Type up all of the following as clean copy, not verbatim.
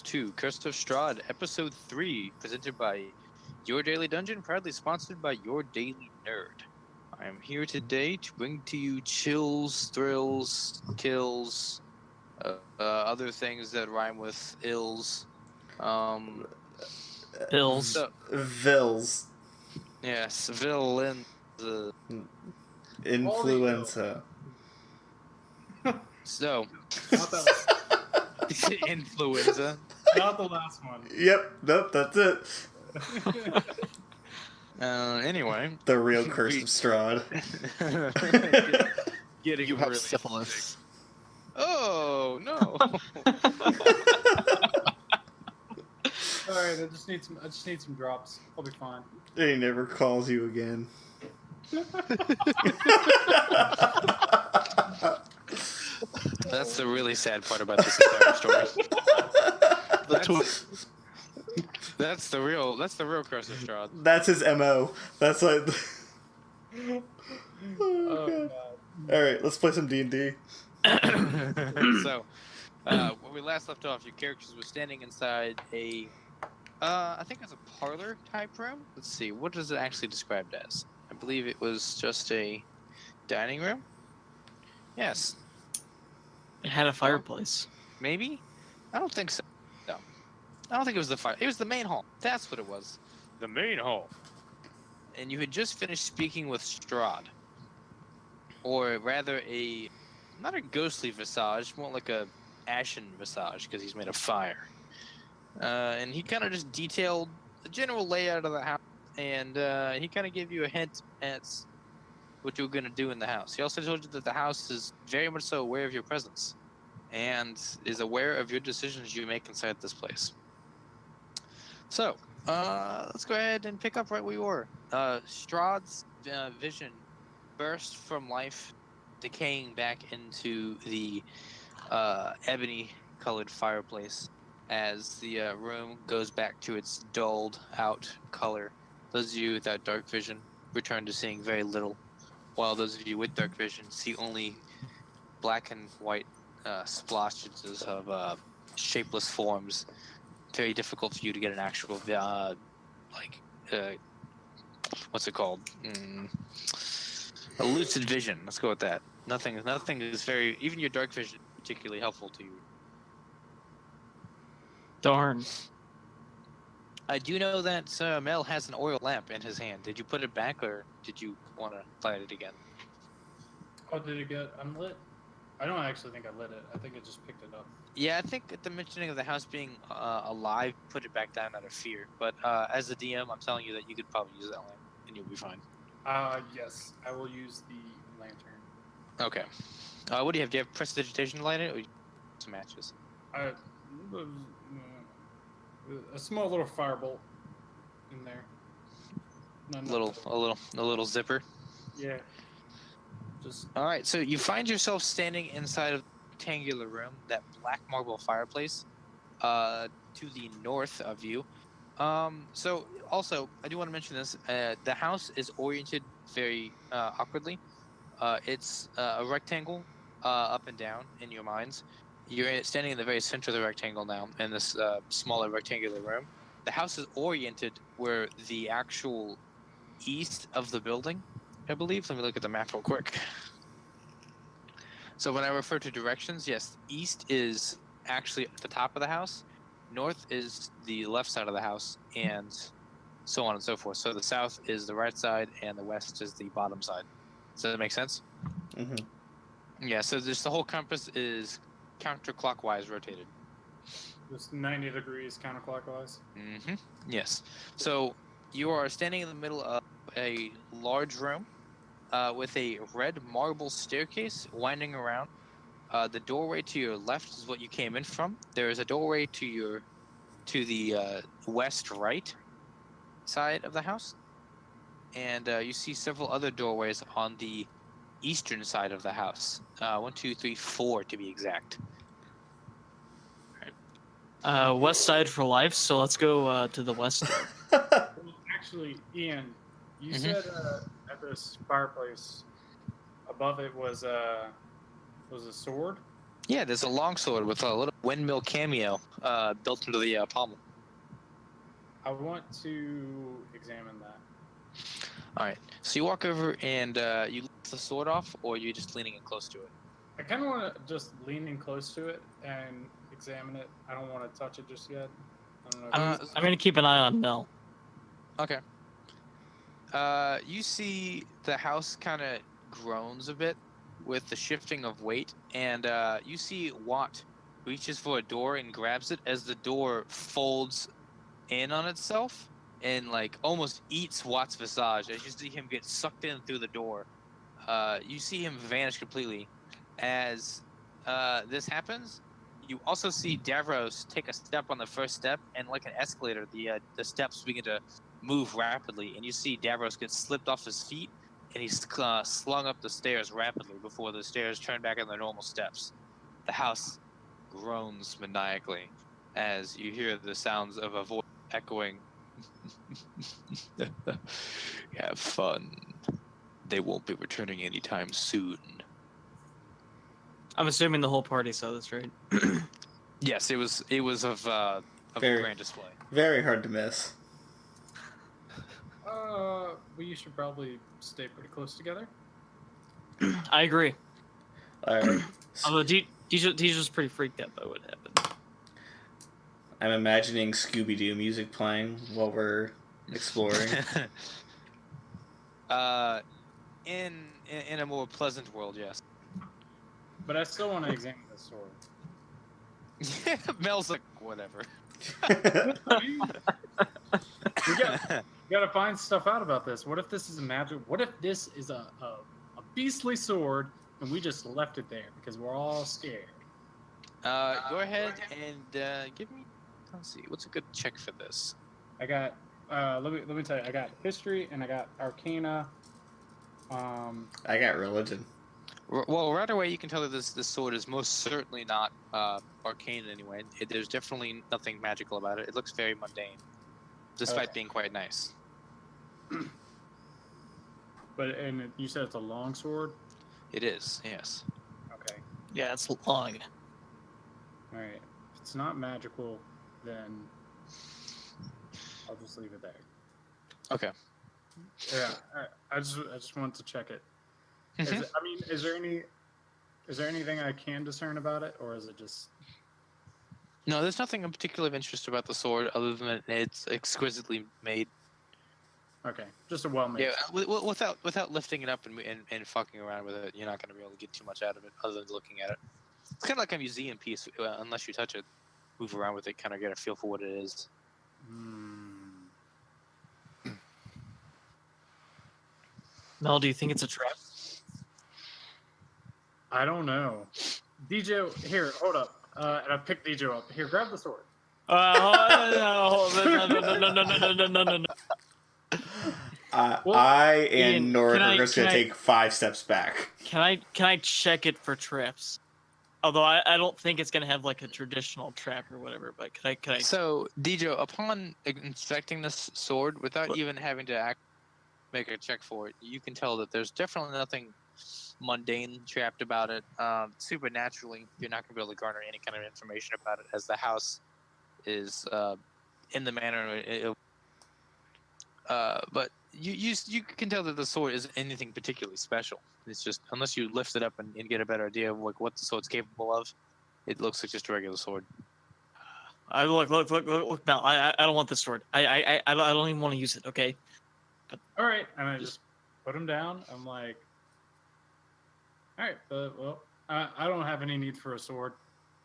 to Curse of Strahd, Episode 3, presented by Your Daily Dungeon, proudly sponsored by Your Daily Nerd. I am here today to bring to you chills, thrills, kills, other things that rhyme with ills. Bills. Vils. Yes, villain. Influenza. So, Not that influenza. Not the last one. Yep, nope, that's it. Anyway. The real Curse of Strahd. Getting You have really syphilis. sick. Oh, no. Alright, I just need some drops. I'll be fine. He never calls you again. That's the really sad part about this entire story. That's the real Curse of Strahd. That's his MO. That's like... Oh, God. God. Alright, let's play some D&D. So, when we last left off, your characters were standing inside a, I think it's a parlor type room. Let's see, what is it actually described as? I believe it was just a dining room. Yes. It had a fireplace. Maybe? I don't think so. No. I don't think it was the fire. It was the main hall. That's what it was. The main hall. And you had just finished speaking with Strahd. Or rather not a ghostly visage, more like a ashen visage, because he's made of fire. And he kind of just detailed the general layout of the house, and he kind of gave you a hint at what you were going to do in the house. He also told you that the house is very much so aware of your presence, and is aware of your decisions you make inside this place. So, let's go ahead and pick up right where we were. Strahd's vision burst from life, decaying back into the ebony-colored fireplace as the room goes back to its dulled-out color. Those of you without dark vision return to seeing very little, while those of you with dark vision see only black and white splotches of shapeless forms. Very difficult for you to get an actual, what's it called? A lucid vision. Let's go with that. Nothing is very, even your dark vision, particularly helpful to you. Darn. I do know that Mel has an oil lamp in his hand. Did you put it back, or did you want to light it again? Oh, did it get unlit? I don't actually think I lit it. I think it just picked it up. Yeah, I think at the mentioning of the house being alive, put it back down out of fear. But as a DM, I'm telling you that you could probably use that lamp, and you'll be fine. Yes, I will use the lantern. Okay. What do you have? Do you have prestidigitation to light it, or some matches? A small little firebolt in there. A little zipper. Yeah. Just. All right. So you find yourself standing inside of the rectangular room, that black marble fireplace, to the north of you. So also, I do want to mention this. The house is oriented very awkwardly. It's a rectangle up and down in your minds. You're standing in the very center of the rectangle now, in this smaller rectangular room. The house is oriented where the actual east of the building, I believe. Let me look at the map real quick. So when I refer to directions, yes, east is actually at the top of the house. North is the left side of the house, and so on and so forth. So the south is the right side, and the west is the bottom side. Does that make sense? Mm-hmm. Yeah, so just the whole compass is counterclockwise rotated. Just 90 degrees counterclockwise. Mm-hmm. Yes. So you are standing in the middle of a large room with a red marble staircase winding around. The doorway to your left is what you came in from. There is a doorway to the west right side of the house, and you see several other doorways on the eastern side of the house. 1, 2, 3, 4 to be exact. West side for life, so let's go to the west. Well, actually, Ian, you said at this fireplace, above it was a sword? Yeah, there's a longsword with a little windmill cameo built into the pommel. I want to examine that. All right. So you walk over and you lift the sword off, or you're just leaning in close to it. I kind of want to just lean in close to it and examine it. I don't want to touch it just yet. I don't know. I'm gonna keep an eye on Mel. Okay. You see the house kind of groans a bit with the shifting of weight, and you see Watt reaches for a door and grabs it as the door folds in on itself and like almost eats Watt's visage as you see him get sucked in through the door. You see him vanish completely. As this happens, you also see Davros take a step on the first step, and like an escalator, the steps begin to move rapidly, and you see Davros get slipped off his feet, and he's slung up the stairs rapidly before the stairs turn back on their normal steps. The house groans maniacally as you hear the sounds of a voice echoing. Have fun. They won't be returning anytime soon. I'm assuming the whole party saw this, right? Yes, it was of grand display. Very hard to miss. We should probably stay pretty close together. I agree. All right. Although DJ's pretty freaked out by what happened. I'm imagining Scooby-Doo music playing while we're exploring. In a more pleasant world, yes. But I still want to examine this sword. Mel's like, whatever. We gotta find stuff out about this. What if this is a magic? What if this is a beastly sword and we just left it there because we're all scared? Go ahead and give me. Let's see. What's a good check for this? I got. Let me tell you. I got history and I got arcana. I got religion. Well, right away you can tell that this sword is most certainly not arcane anyway. There's definitely nothing magical about it. It looks very mundane, despite being quite nice. And you said it's a long sword. It is, yes. Okay. Yeah, it's long. All right. If it's not magical, then I'll just leave it there. Okay. Yeah. I just wanted to check it. Is there anything I can discern about it, or is it just? No, there's nothing in particular of interest about the sword other than it's exquisitely made. Okay, just a well-made. Yeah, without lifting it up and fucking around with it, you're not going to be able to get too much out of it other than looking at it. It's kind of like a museum piece, unless you touch it, move around with it, kind of get a feel for what it is. Mel, do you think it's a trap? I don't know. DJ, here, hold up. And I picked DJ up. Here, grab the sword. No. I and Ian, Noric are can just gonna I- take 5 steps back. Can I check it for traps? Although I don't think it's gonna have like a traditional trap or whatever. But can I? So, Dijo, upon inspecting this sword, without even having to make a check for it, you can tell that there's definitely nothing mundane trapped about it. Supernaturally, you're not going to be able to garner any kind of information about it, as the house is in the manner. But you can tell that the sword isn't anything particularly special. It's just, unless you lift it up and get a better idea of like what the sword's capable of, it looks like just a regular sword. Look, Mel, I don't want this sword. I don't even want to use it. Okay. All right, and I just put him down. I'm like, all right, well, I don't have any need for a sword,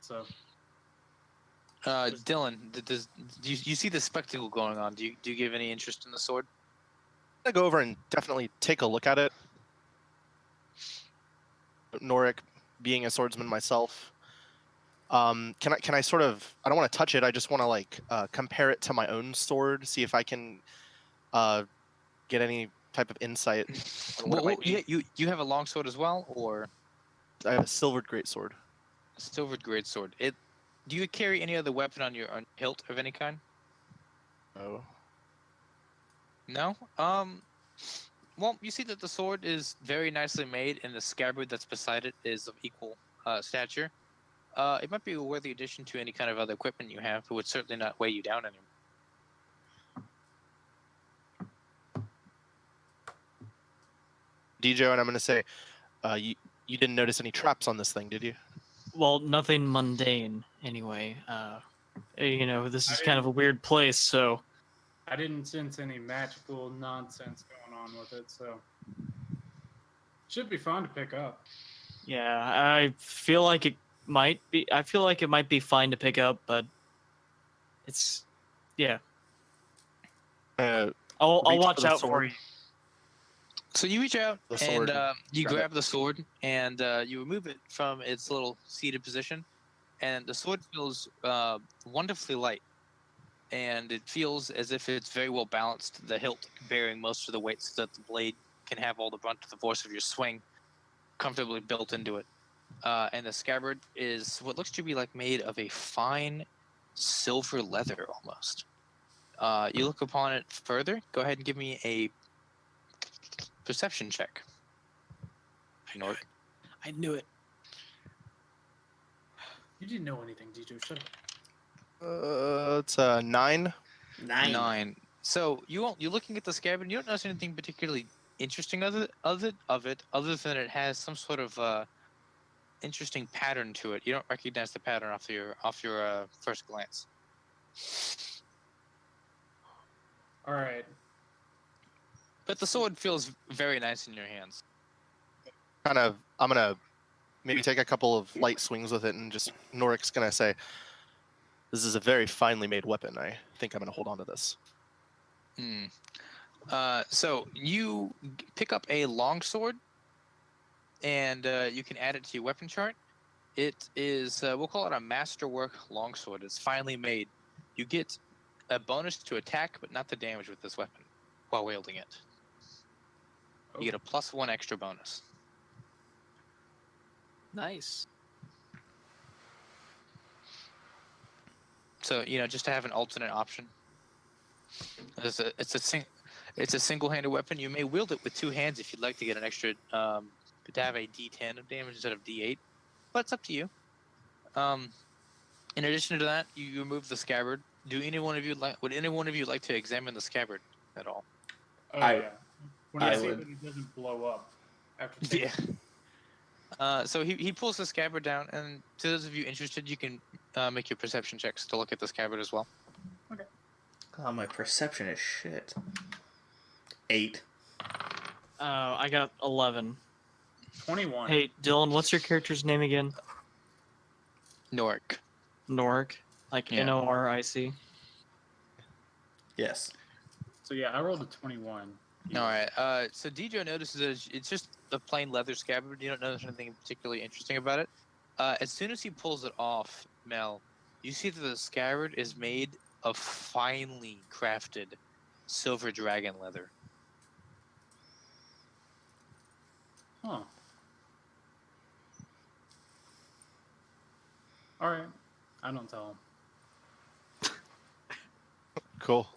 so. Dylan, do you see the spectacle going on? Do you give any interest in the sword? I'm gonna go over and definitely take a look at it. Noric, being a swordsman myself, can I sort of? I don't want to touch it. I just want to like compare it to my own sword, see if I can get any type of insight. On what it might be. You have a long sword as well, or I have a silvered greatsword. a silvered greatsword. Do you carry any other weapon on your hilt of any kind? Oh. No. Well, you see that the sword is very nicely made, and the scabbard that's beside it is of equal stature. it might be a worthy addition to any kind of other equipment you have. It would certainly not weigh you down anymore. DJ, and I'm gonna say, you didn't notice any traps on this thing, did you? Well, nothing mundane anyway. This is kind of a weird place, so I didn't sense any magical nonsense going on with it, so should be fun to pick up. yeah, I feel like it might be. I feel like it might be fine to pick up, but yeah. I'll Reach watch for the out for sword. you. So you reach out The sword, and you grab grab the sword and you remove it from its little seated position, and the sword feels wonderfully light, and it feels as if it's very well balanced. The hilt bearing most of the weight, so that the blade can have all the brunt of the force of your swing comfortably built into it. And the scabbard is what looks to be like made of a fine silver leather almost. You look upon it further. Go ahead and give me a perception check. Nort. I knew it. You didn't know anything, DJ. Shut up. It's a 9. 9. So you're looking at the scabbard. You don't notice anything particularly interesting other than it has some sort of interesting pattern to it. You don't recognize the pattern off your first glance. All right. But the sword feels very nice in your hands. I'm gonna maybe take a couple of light swings with it, and just Norik's gonna say, "This is a very finely made weapon. I think I'm gonna hold on to this." So you pick up a longsword, and you can add it to your weapon chart. It is, we'll call it a masterwork longsword. It's finely made. You get a bonus to attack, but not the damage with this weapon while wielding it. You get a +1 extra bonus. Nice. So just to have an alternate option. It's a single-handed weapon. You may wield it with 2 hands if you'd like to get an extra to have a D10 of damage instead of D8, but it's up to you. In addition to that, you remove the scabbard. Would any one of you like to examine the scabbard at all? Oh, I- yeah. When I I see would. that it doesn't blow up after taking So he pulls the scabbard down, and to those of you interested, you can make your perception checks to look at the scabbard as well. Oh, my perception is shit. 8. I got 11. 21. Hey, Dylan, what's your character's name again? Norik. Norik, like Yeah. Noric. Yes. So yeah, I rolled a 21. All right. So DJ notices that it's just a plain leather scabbard. You don't notice anything particularly interesting about it. As soon as he pulls it off, Mel, you see that the scabbard is made of finely crafted silver dragon leather. Huh. All right. I don't tell him. Cool.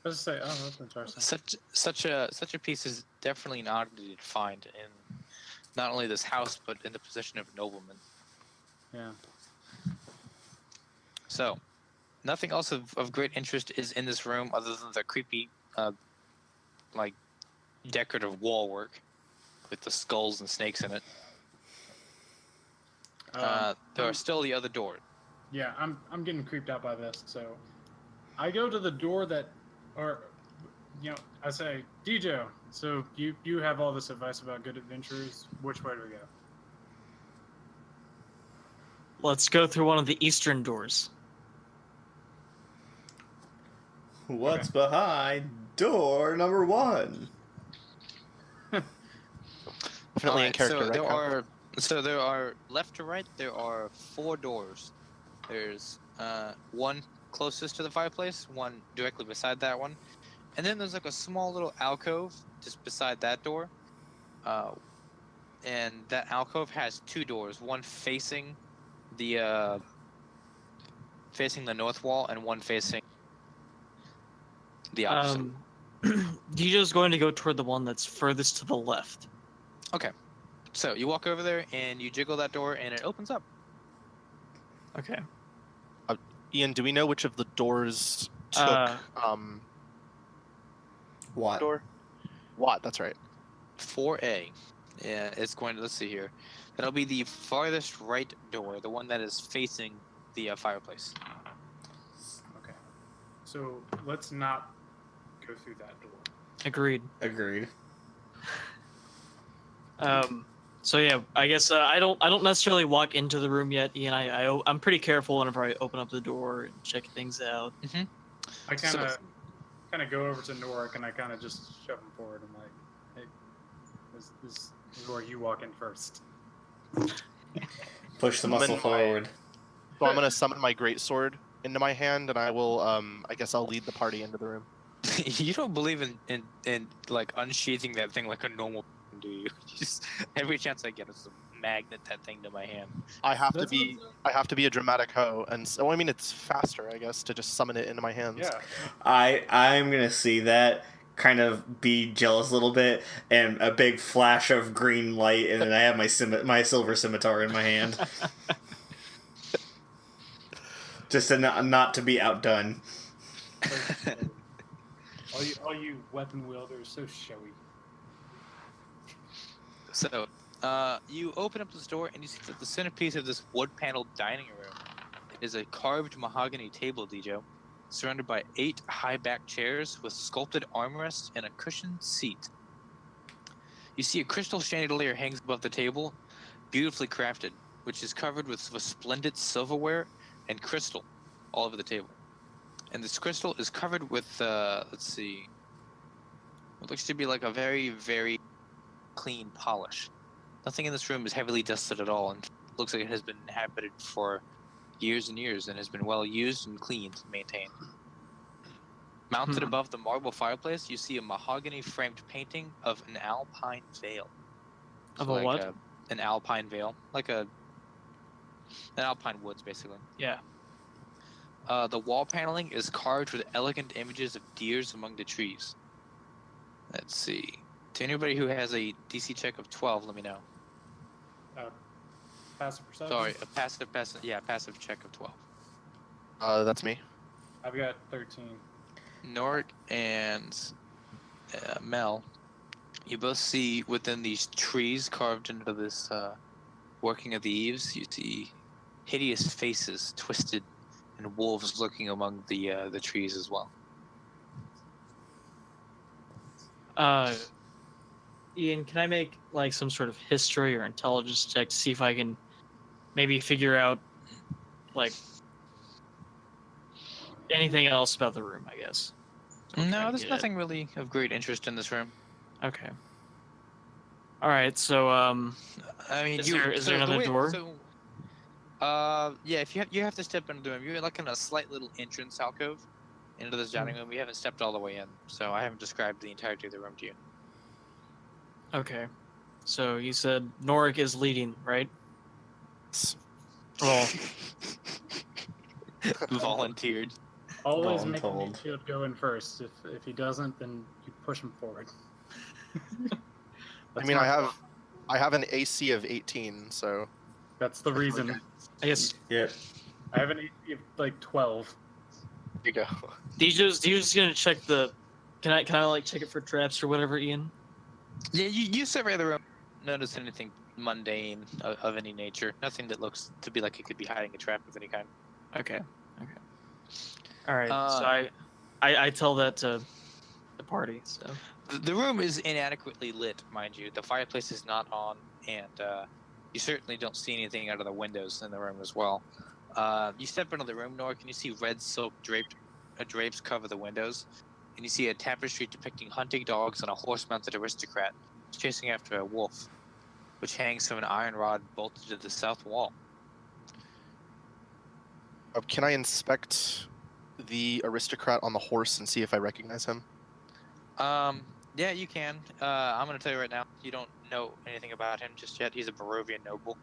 I just say, oh, that's interesting. Such a piece is definitely an oddity to find in not only this house but in the position of nobleman. Yeah. So, nothing else of great interest is in this room other than the creepy, like, decorative wall work with the skulls and snakes in it. There are still the other door. Yeah, I'm getting creeped out by this. So I go to the door that, I say, DJ. So you have all this advice about good adventurers. Which way do we go? Let's go through one of the eastern doors. What's behind door number 1? Definitely in character, right? Kyle? There are left to right. There are 4 doors. There's one closest to the fireplace, one directly beside that one, and then there's like a small little alcove just beside that door. And that alcove has 2 doors, one facing the north wall and one facing the opposite. DJ's going to go toward the one that's furthest to the left. Okay. So you walk over there and you jiggle that door and it opens up. Okay. Ian, do we know which of the doors took What? door? Watt, that's right. 4A. Yeah, it's going to, let's see here. That'll be the farthest right door, the one that is facing the fireplace. Okay. So let's not go through that door. Agreed. Agreed. So yeah, I guess I don't necessarily walk into the room yet, Ian. I'm pretty careful whenever I open up the door and check things out. Mm-hmm. I kind of go over to Norik and I kind of just shove him forward. I'm like, hey, this is where you walk in first. Push the muscle forward. So I'm gonna summon my greatsword into my hand, and I will. I guess I'll lead the party into the room. You don't believe in like unsheathing that thing like a normal person, do you? Just every chance I get, it's a magnet that thing to my hand. I have to be a dramatic hoe, and so I mean it's faster, I guess, to just summon it into my hands. Yeah. I'm gonna see that, kind of be jealous a little bit, and a big flash of green light, and then I have my silver scimitar in my hand. Just to not to be outdone. All you weapon wielders, so showy. So, you open up this door and you see that the centerpiece of this wood-paneled dining room is a carved mahogany table, DJ, surrounded by 8 high-backed chairs with sculpted armrests and a cushioned seat. You see a crystal chandelier hangs above the table, beautifully crafted, which is covered with resplendent silverware and crystal all over the table. And this crystal is covered with, let's see, what looks to be like a very, very clean polish. Nothing in this room is heavily dusted at all, and looks like it has been inhabited for years and years and has been well used and cleaned and maintained. Mounted above the marble fireplace, you see a mahogany framed painting of an alpine veil. Of a what? An alpine veil, like an alpine woods, basically. Yeah. The wall paneling is carved with elegant images of deers among the trees. Let's see. To anybody who has a DC check of 12, let me know. Passive perception? Sorry, a passive check of 12. That's me. I've got 13. Norik and Mel, you both see within these trees carved into this working of the eaves, you see hideous faces twisted and wolves lurking among the trees as well. Ian, can I make like some sort of history or intelligence check to see if I can maybe figure out like anything else about the room, I guess? No, there's nothing really of great interest in this room. Okay. All right, so I mean, is there another door? So, yeah, if you have to step into the room, you're like in a slight little entrance alcove into this dining room. You haven't stepped all the way in, so I haven't described the entirety of the room to you. Okay. So you said Norik is leading, right? Well, volunteered. Always make Voluntold. the shield go in first. If he doesn't, then you push him forward. I mean, I have an AC of 18, so That's the reason. I guess Yeah. I have an AC of like 12. there you go. DJ's gonna check the. Can I like check it for traps or whatever, Ian? Yeah, you survey the room. Notice anything mundane of any nature? Nothing that looks to be like it could be hiding a trap of any kind. Okay. All right. So I tell that to the party. So The room is inadequately lit, mind you. The fireplace is not on, and you certainly don't see anything out of the windows in the room as well. You step into the room, Norik, and you see red silk drapes cover the windows, and you see a tapestry depicting hunting dogs and a horse-mounted aristocrat chasing after a wolf, which hangs from an iron rod bolted to the south wall. Can I inspect the aristocrat on the horse and see if I recognize him? Yeah, you can. I'm going to tell you right now, you don't know anything about him just yet. He's a Barovian noble,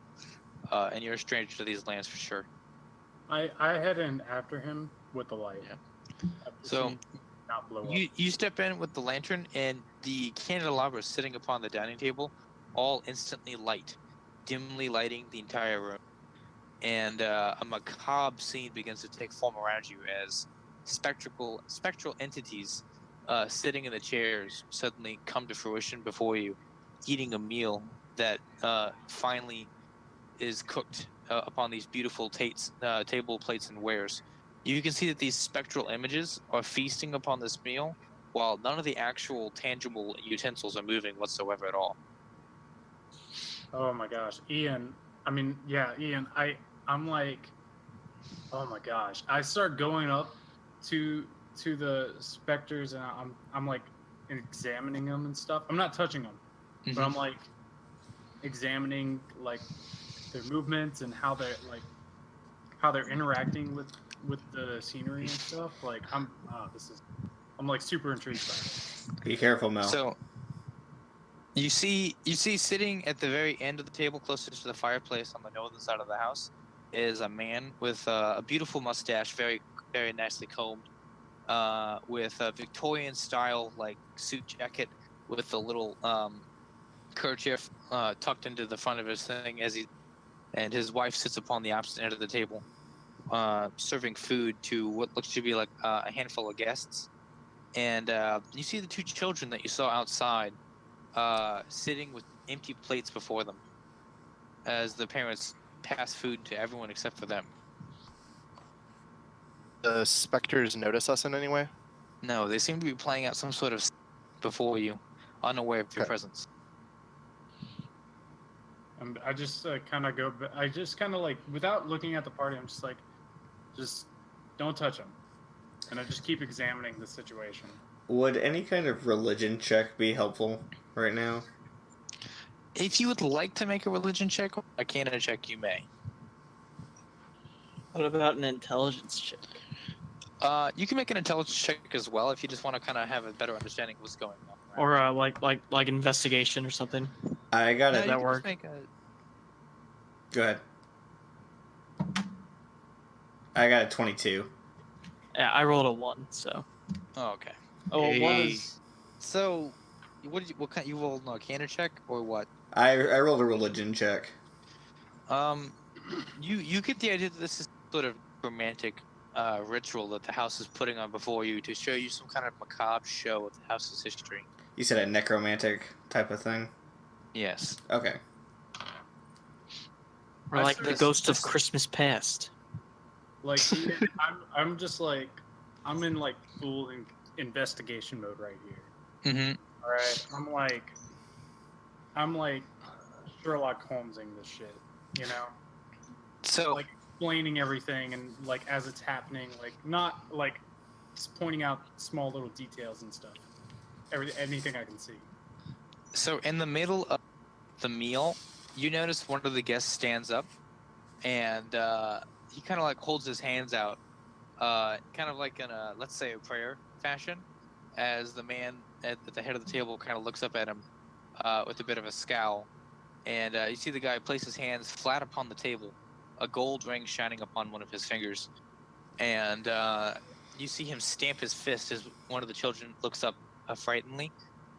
and you're a stranger to these lands for sure. I head in after him with the light. Yeah. After So seeing not blow up. you step in with the lantern, and the candelabra sitting upon the dining table all instantly light, dimly lighting the entire room. And a macabre scene begins to take form around you as spectral entities sitting in the chairs suddenly come to fruition before you, eating a meal that finally is cooked upon these beautiful table plates and wares. You can see that these spectral images are feasting upon this meal, while none of the actual tangible utensils are moving whatsoever at all. Oh my gosh, Ian. I mean, yeah, Ian. I'm like, oh my gosh. I start going up to the specters, and I'm like examining them and stuff. I'm not touching them, but I'm like examining like their movements and how they're interacting with the scenery and stuff. Like I'm like super intrigued by it. Be careful, Mel. So you see sitting at the very end of the table, closest to the fireplace on the northern side of the house, is a man with a beautiful mustache, very very nicely combed, with a Victorian style like suit jacket with a little kerchief tucked into the front of his thing and his wife sits upon the opposite end of the table, serving food to what looks to be like a handful of guests. And you see the two children that you saw outside sitting with empty plates before them as the parents pass food to everyone except for them. The specters notice us in any way? No, they seem to be playing out some sort of before you, unaware of your Okay. presence. And I just kind of like, without looking at the party, I'm just like, just don't touch them. And I just keep examining the situation. Would any kind of religion check be helpful right now? If you would like to make a religion check, a canon check, you may. What about an intelligence check? You can make an intelligence check as well if you just want to kind of have a better understanding of what's going on. Or like investigation or something. I got No, it. you that can work? just make a, Go ahead. I got a 22. Yeah, I rolled a 1, so. oh, okay. Oh, well, one Hey. is. So, what kind? You rolled a canon check or what? I rolled a religion check. You get the idea that this is sort of romantic ritual that the house is putting on before you to show you some kind of macabre show of the house's history. You said a necromantic type of thing? Yes. Okay. Or I like started- the ghost of Christmas past. Like, I'm just like, I'm in like full investigation mode right here. Mm-hmm. All right, I'm like Sherlock Holmesing this shit, you know, So, like explaining everything and like as it's happening, like not like just pointing out small little details and stuff. Anything I can see. so in the middle of the meal, you notice one of the guests stands up, and he kind of like holds his hands out, kind of like in a, let's say, a prayer fashion, as the man at the head of the table kind of looks up at him with a bit of a scowl, and you see the guy place his hands flat upon the table, a gold ring shining upon one of his fingers, and you see him stamp his fist as one of the children looks up frighteningly.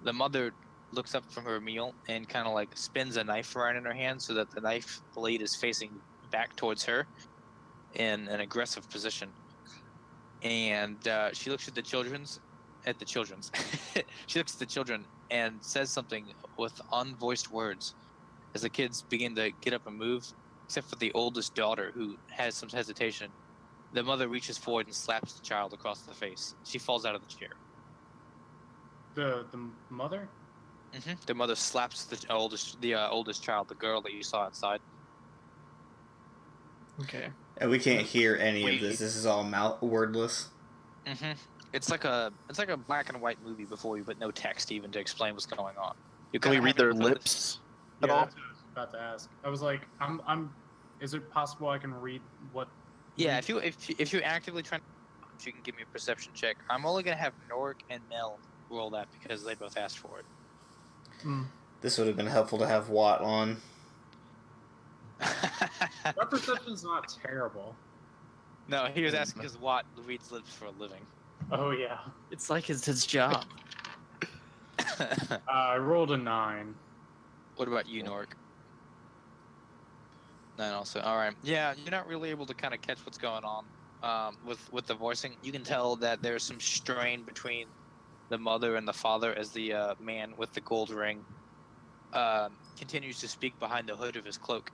The mother looks up from her meal and kind of like spins a knife around in her hand so that the knife blade is facing back towards her in an aggressive position. And she looks at the children's. She looks at the children and says something with unvoiced words as the kids begin to get up and move, except for the oldest daughter who has some hesitation. The mother reaches forward and slaps the child across the face. She falls out of the chair. The mother? The mother slaps the oldest child, the girl that you saw outside. Okay. And we can't hear any We- of this. This is all wordless. It's like a black and white movie before you, but no text even to explain what's going on. You Can we kinda read have their it- lips at Yeah, all? that's what I was about to ask. I was like, I'm. Is it possible I can read what? Yeah, if you're actively trying, you can give me a perception check. I'm only gonna have Norik and Mel roll that because they both asked for it. This would have been helpful to have Watt on. My perception's not terrible. No, he was asking because Watt reads lips for a living. Oh yeah. It's like it's his job. I rolled a 9. What about you, Nork? Nine also. All right. Yeah, you're not really able to kind of catch what's going on with the voicing. You can tell that there's some strain between the mother and the father as the man with the gold ring continues to speak behind the hood of his cloak.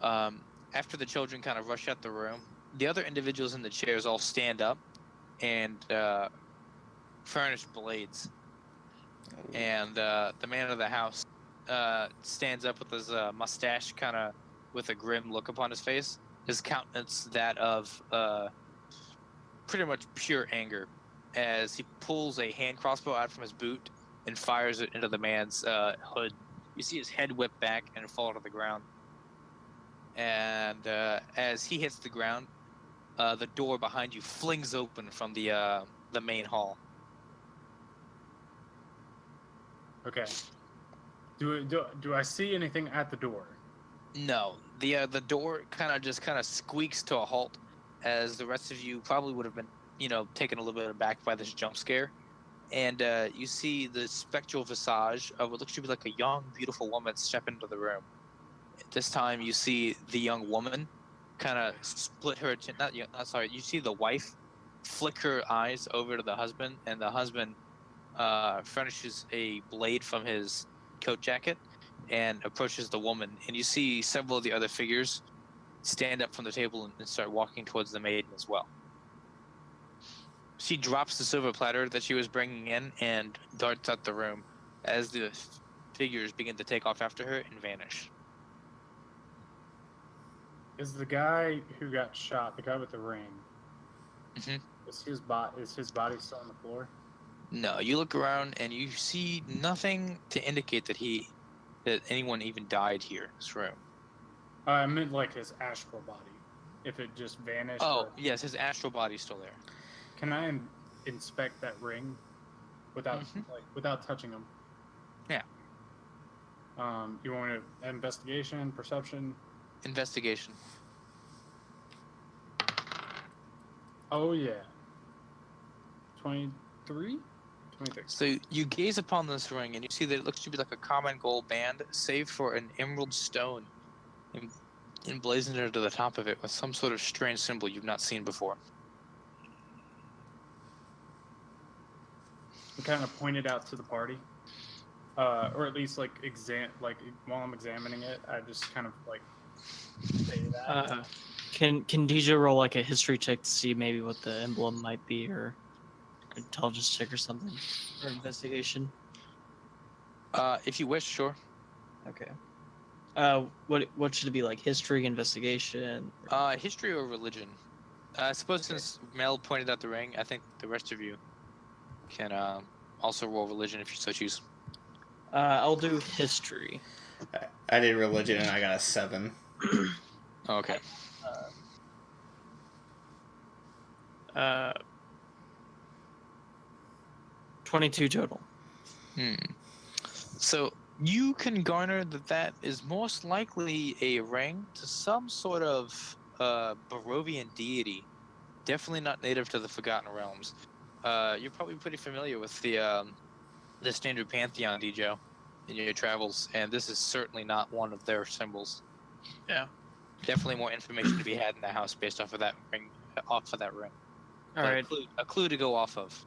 After the children kind of rush out the room, the other individuals in the chairs all stand up and furnish blades. And the man of the house stands up with his mustache kind of with a grim look upon his face. His countenance that of pretty much pure anger as he pulls a hand crossbow out from his boot and fires it into the man's hood. You see his head whip back and fall to the ground. And as he hits the ground, the door behind you flings open from the main hall. Okay. Do I see anything at the door? No, the door kind of squeaks to a halt, as the rest of you probably would have been, taken a little bit aback by this jump scare, and you see the spectral visage of what looks to be like a young, beautiful woman step into the room. This time, you see the young woman kind of split her. You see the wife flick her eyes over to the husband, and the husband furnishes a blade from his coat jacket and approaches the woman, and you see several of the other figures stand up from the table and start walking towards the maiden as well. She drops the silver platter that she was bringing in and darts out the room as the figures begin to take off after her and vanish. Is the guy who got shot, the guy with the ring, Mhm. is his body still on the floor? No, you look around and you see nothing to indicate that anyone even died here in this room. I meant like his astral body. If it just vanished. Oh, yes, his astral body's still there. Can I inspect that ring without without touching him? Yeah. You want to investigation, perception? Investigation. Oh yeah. 23? 26. So you gaze upon this ring and you see that it looks to be like a common gold band, save for an emerald stone emblazoned into the top of it with some sort of strange symbol you've not seen before. I kind of pointed out to the party, or at least like while I'm examining it, I just kind of like say that. Can DJ roll like a history check to see maybe what the emblem might be, or intelligence check or something, or investigation? If you wish, sure. Okay. What should it be, like history, investigation? History or religion? I suppose since Mel pointed out the ring, I think the rest of you can also roll religion if you so choose. I'll do history. I did religion and I got a 7. Okay. 22 total. So you can garner that is most likely a ring to some sort of Barovian deity, definitely not native to the Forgotten Realms. You're probably pretty familiar with the standard pantheon, DJ, in your travels, and this is certainly not one of their symbols. Yeah. Definitely more information to be had in the house based off of that ring. All right. A clue to go off of.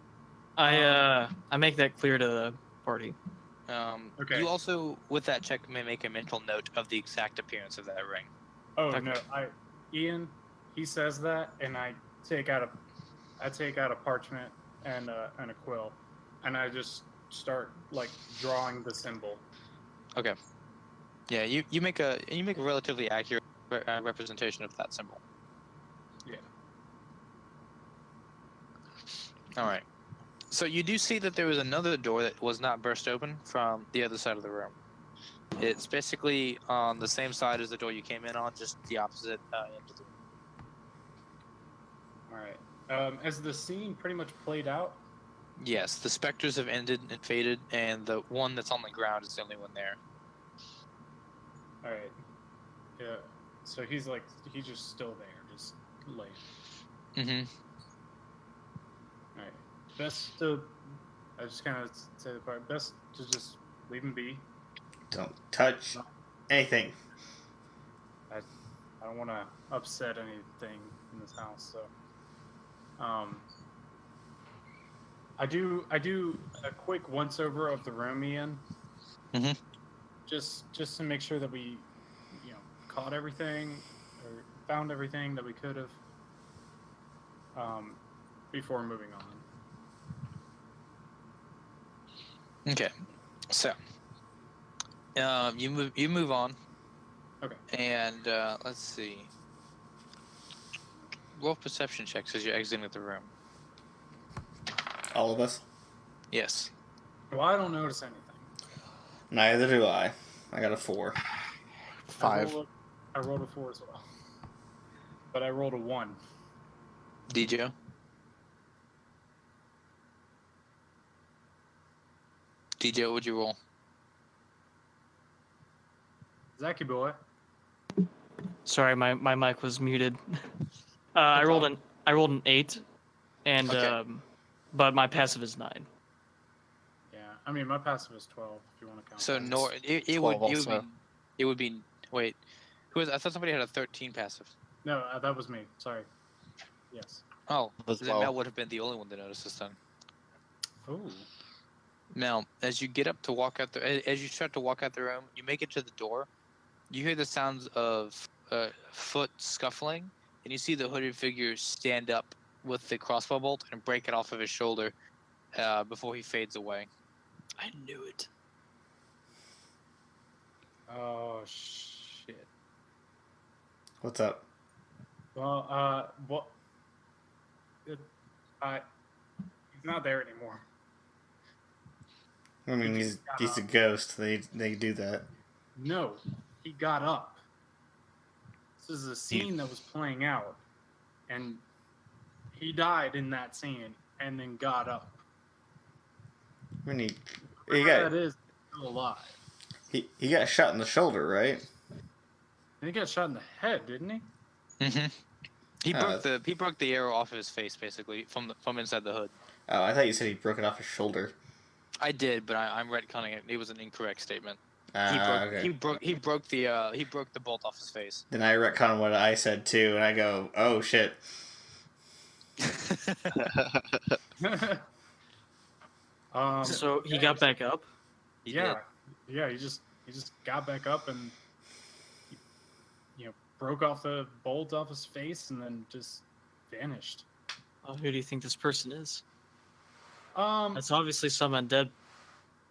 I make that clear to the party. Okay. You also, with that check, may make a mental note of the exact appearance of that ring. Oh Okay. no, Ian, he says that, and I take out a parchment and a quill, and I just start like drawing the symbol. Okay. Yeah, you make a relatively accurate representation of that symbol. Yeah. All right. So you do see that there was another door that was not burst open from the other side of the room. It's basically on the same side as the door you came in on, just the opposite end of the room. All right. As the scene pretty much played out. Yes, the specters have ended and faded, and the one that's on the ground is the only one there. All right. Yeah. So he's just still there, just laying. Mm-hmm. All right. Best to, I just kind of say the part. Best to just leave him be. Don't touch anything. I don't want to upset anything in this house, so I do a quick once over of the room, Ian. Mhm. Just to make sure that we, caught everything or found everything that we could have before moving on. Okay, so you move on. Okay. And let's see. Roll perception checks as you're exiting the room. All of us? Yes. Well, I don't notice anything. Neither do I. I got a 4. 5. I rolled a 4 as well, but I rolled a 1. DJ. DJ, what'd you roll? Zachy boy. Sorry, my mic was muted. I rolled an 8, and Okay. but my passive is 9. Yeah, I mean my passive is 12 if you want to count. So that. it would be wait. Who was? I thought somebody had a 13 passive. No, that was me. Sorry. Yes. Oh, As then well. Mel would have been the only one that noticed this time. Oh. Now, as you get up to walk out as you start to walk out the room, you make it to the door. You hear the sounds of foot scuffling, and you see the hooded figure stand up with the crossbow bolt and break it off of his shoulder before he fades away. I knew it. Oh shit. What's up? Well, he's not there anymore. I mean, he's a ghost. They do that. No, he got up. This is a scene that was playing out, and he died in that scene, and then got up. I mean, That is still alive. he got shot in the shoulder, right? And he got shot in the head, didn't he? Mm-hmm. He broke the arrow off of his face, basically, from inside the hood. Oh, I thought you said he broke it off his shoulder. I did, but I'm retconning it. It was an incorrect statement. Okay. He broke the bolt off his face. Then I retcon what I said too, and I go, "Oh shit!" So he got back up. He yeah, did. yeah. He just got back up and broke off the bolt off his face and then just vanished. Who do you think this person is? Um, That's obviously some undead,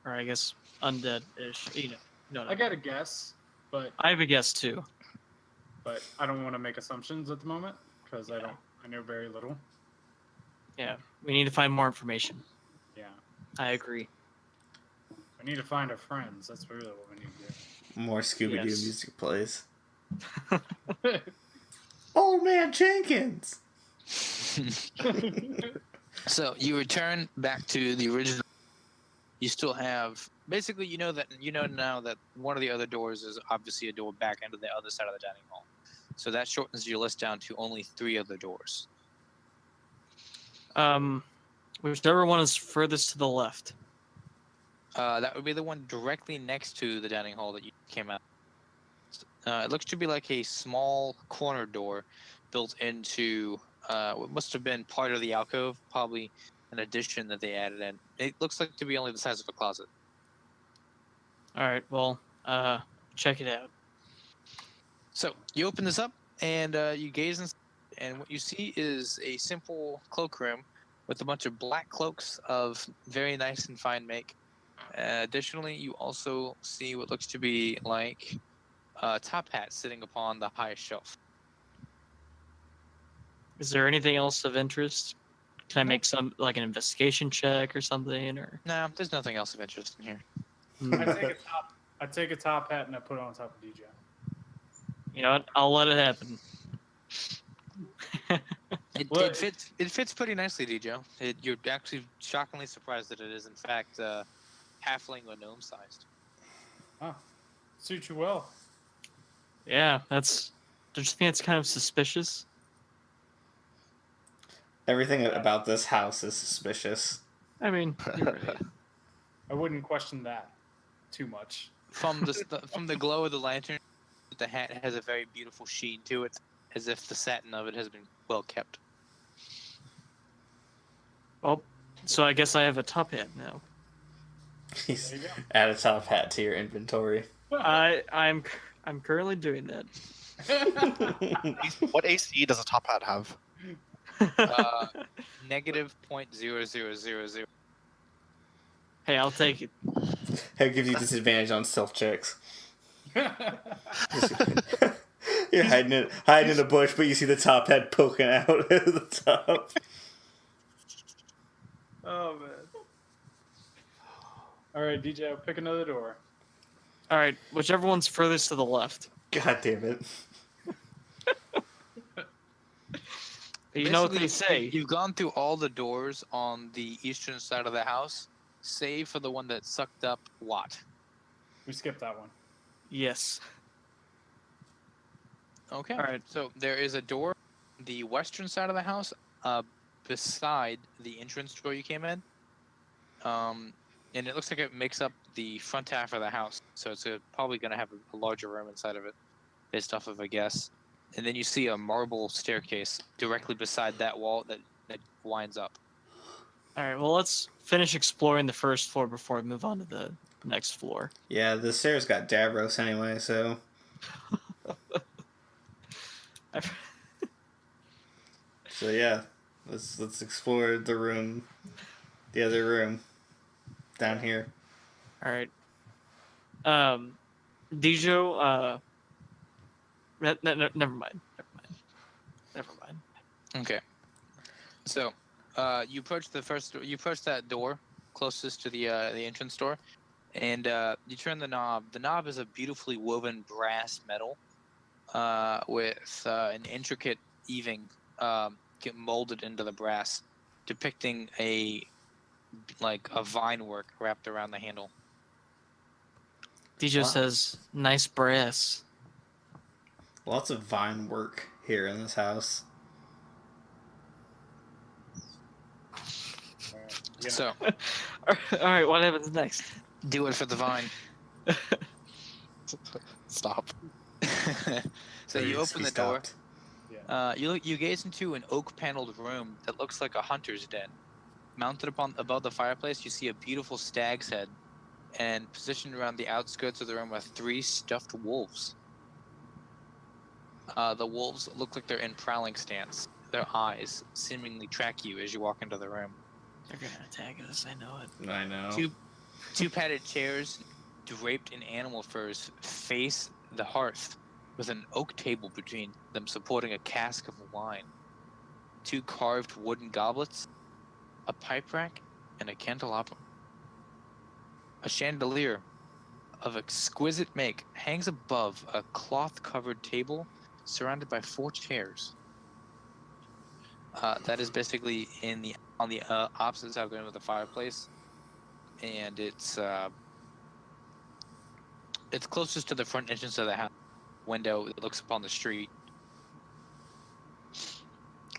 or I guess undead-ish. No. I got a guess, but I have a guess too. I don't want to make assumptions at the moment because I know very little. Yeah, we need to find more information. Yeah, I agree. we need to find our friends. That's really what we need to More Scooby Doo Yes. music plays. do. Old Man Jenkins. So you return back to the original. You still have basically you know now that one of the other doors is obviously a door back into the other side of the dining hall. So that shortens your list down to only 3 other doors. Whichever one is furthest to the left. That would be the one directly next to the dining hall that you came out. It looks to be like a small corner door built into what must have been part of the alcove, probably an addition that they added in. It looks like to be only the size of a closet. All right, well, check it out. So you open this up and you gaze inside, and what you see is a simple cloakroom with a bunch of black cloaks of very nice and fine make. Additionally, you also see what looks to be like a top hat sitting upon the highest shelf. Is there anything else of interest? Can I make some like an investigation check or something? Or No, there's nothing else of interest in here. I take a top hat and I put it on top of DJ. you know what? I'll let it happen. It fits pretty nicely, DJ. You're actually shockingly surprised that it is in fact halfling or gnome sized. Suit you well. Yeah, don't you think that's kind of suspicious? Everything about this house is suspicious. I mean, you're right. I wouldn't question that too much. from the glow of the lantern, the hat has a very beautiful sheen to it, as if the satin of it has been well kept. Well, so I guess I have a top hat now. He's There you add a top hat to your inventory. I'm currently doing that. What AC does a top hat have? Negative 0.0000. Hey, I'll take it. That gives you disadvantage on stealth checks. You're hiding in a bush, but you see the top hat poking out of the top. Oh man. All right, DJ, pick another door. All right, whichever one's furthest to the left. God damn it. You know what they Basically, say. You've gone through all the doors on the eastern side of the house, save for the one that sucked up Watt. We skipped that one. Yes. Okay. All right. So there is a door on the western side of the house, beside the entrance door you came in. And it looks like it makes up the front half of the house. So it's probably going to have a larger room inside of it, based off of a guess. And then you see a marble staircase directly beside that wall that winds up. All right. Well, let's finish exploring the first floor before we move on to the next floor. Yeah, the stairs got Davros anyway, so. So yeah, let's explore the other room, down here. All right. Dijo, never mind. Okay. So, you approach that door closest to the entrance door, and you turn the knob. The knob is a beautifully woven brass metal, with an intricate eaving get molded into the brass, depicting a vine work wrapped around the handle. Dijo Wow. says, "Nice brass." Lots of vine work here in this house. Yeah. So, All right. What happens next? do it for the vine. Stop. So you Needs to open be the door. stopped. Yeah. You gaze into an oak-paneled room that looks like a hunter's den. Mounted above the fireplace, you see a beautiful stag's head, and positioned around the outskirts of the room are 3 stuffed wolves. The wolves look like they're in prowling stance. Their eyes seemingly track you as you walk into the room. They're gonna attack us. I know it. I know. Two padded chairs draped in animal furs face the hearth, with an oak table between them supporting a cask of wine. 2 carved wooden goblets, a pipe rack, and a candelabrum. A chandelier of exquisite make hangs above a cloth-covered table surrounded by 4 chairs. That is basically on the opposite side of the room of the fireplace, and it's closest to the front entrance of the house. Window that looks upon the street.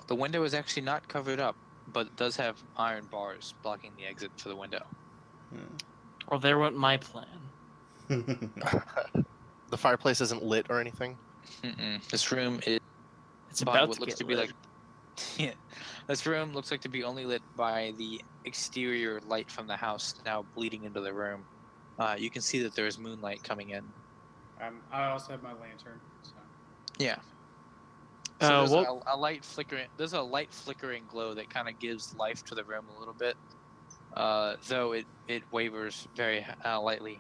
The window is actually not covered up, but it does have iron bars blocking the exit for the window. Well, there went my plan. The fireplace isn't lit or anything. This room is It's by about what to looks get to be lit. like. Yeah, this room looks like to be only lit by the exterior light from the house now bleeding into the room. You can see that there is moonlight coming in. I also have my lantern. So. Yeah. So there's Well, a light flickering. There's a light flickering glow that kind of gives life to the room a little bit, though it wavers very lightly.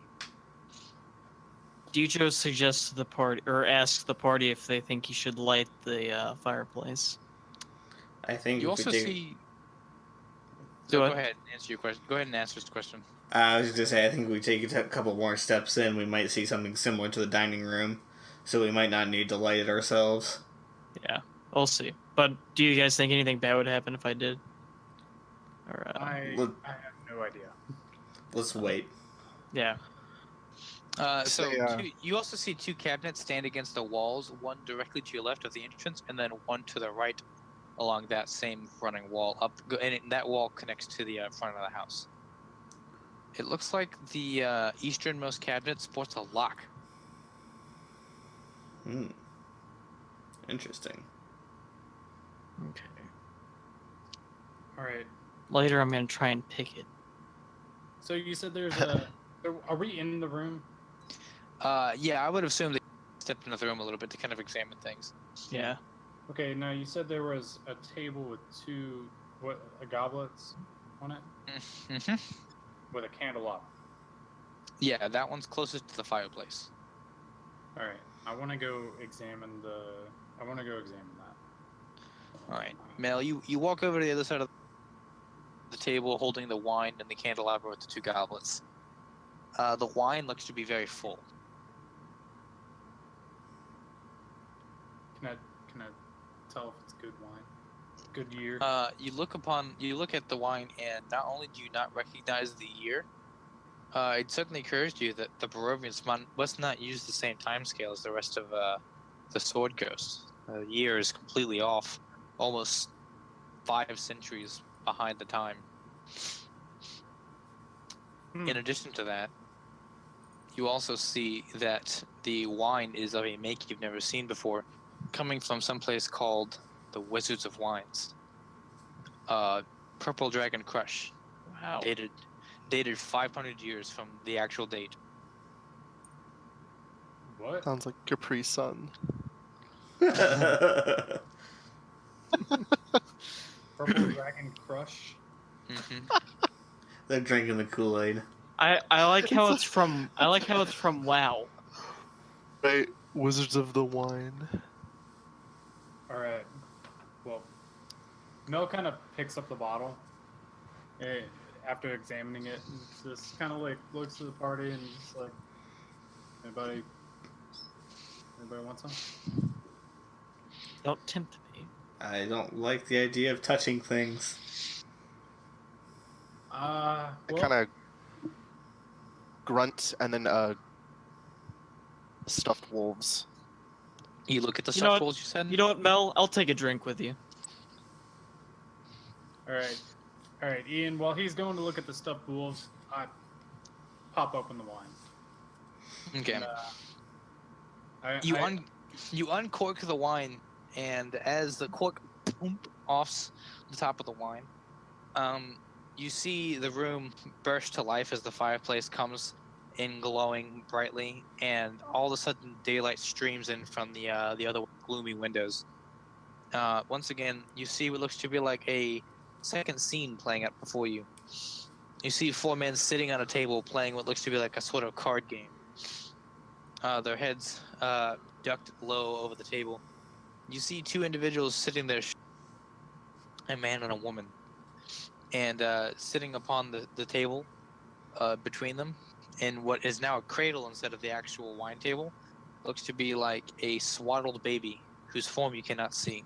Dijo suggests to the party, or asks the party if they think he should light the fireplace. I think You if we also take- see. Do So it. go ahead and answer your question. Go ahead and answer this question. I was just gonna say, I think we take a couple more steps in, we might see something similar to the dining room, so we might not need to light it ourselves. Yeah, we'll see. But do you guys think anything bad would happen if I did? Or I Look- have no idea. Let's wait. yeah. So Say, you also see 2 cabinets stand against the walls, one directly to your left of the entrance, and then one to the right along that same running wall. And that wall connects to the front of the house. It looks like the easternmost cabinet sports a lock. Hmm. Interesting. Okay. All right. Later, I'm gonna try and pick it. So you said there's a. Are we in the room? Yeah, I would assume they stepped into the room a little bit to kind of examine things. Yeah. Okay. Now you said there was a table with two goblets on it Mm-hmm. with a candelabra. Yeah, that one's closest to the fireplace. All right. I want to go examine that. All right, Mel, you walk over to the other side of the table, holding the wine and the candelabra with the two goblets. The wine looks to be very full. Can I tell if it's good wine? Good year. You look at the wine, and not only do you not recognize the year, it certainly occurs to you that the Barovians must not use the same time scale as the rest of the Sword Ghosts. The year is completely off, almost 5 centuries behind the time. In addition to that, you also see that the wine is of a make you've never seen before, coming from someplace called the Wizards of Wines. Purple Dragon Crush, Wow. dated 500 years from the actual date. What? Sounds like Capri Sun. Purple Dragon Crush. Mm-hmm. They're drinking the Kool-Aid. I like how it's from WoW. Right, Wizards of the Wine. All right. Well, Mel kind of picks up the bottle after examining it, and just kind of like looks at the party and just like, anybody want some? Don't tempt me. I don't like the idea of touching things. I Well, kind of grunt and then stuffed wolves. You look at the You know stuffed what- wolves you said? You know what, Mel? I'll take a drink with you. all right, Ian. While he's going to look at the stuffed wolves, I pop open the wine. Okay. And, You uncork the wine, and as the cork offs the top of the wine, you see the room burst to life as the fireplace comes in glowing brightly, and all of a sudden daylight streams in from the other gloomy windows. Once again, you see what looks to be like a second scene playing out before you. You see 4 men sitting on a table playing what looks to be like a sort of card game. Their heads ducked low over the table. You see 2 individuals sitting there, a man and a woman, and sitting upon the table between them, in what is now a cradle instead of the actual wine table, looks to be like a swaddled baby whose form you cannot see.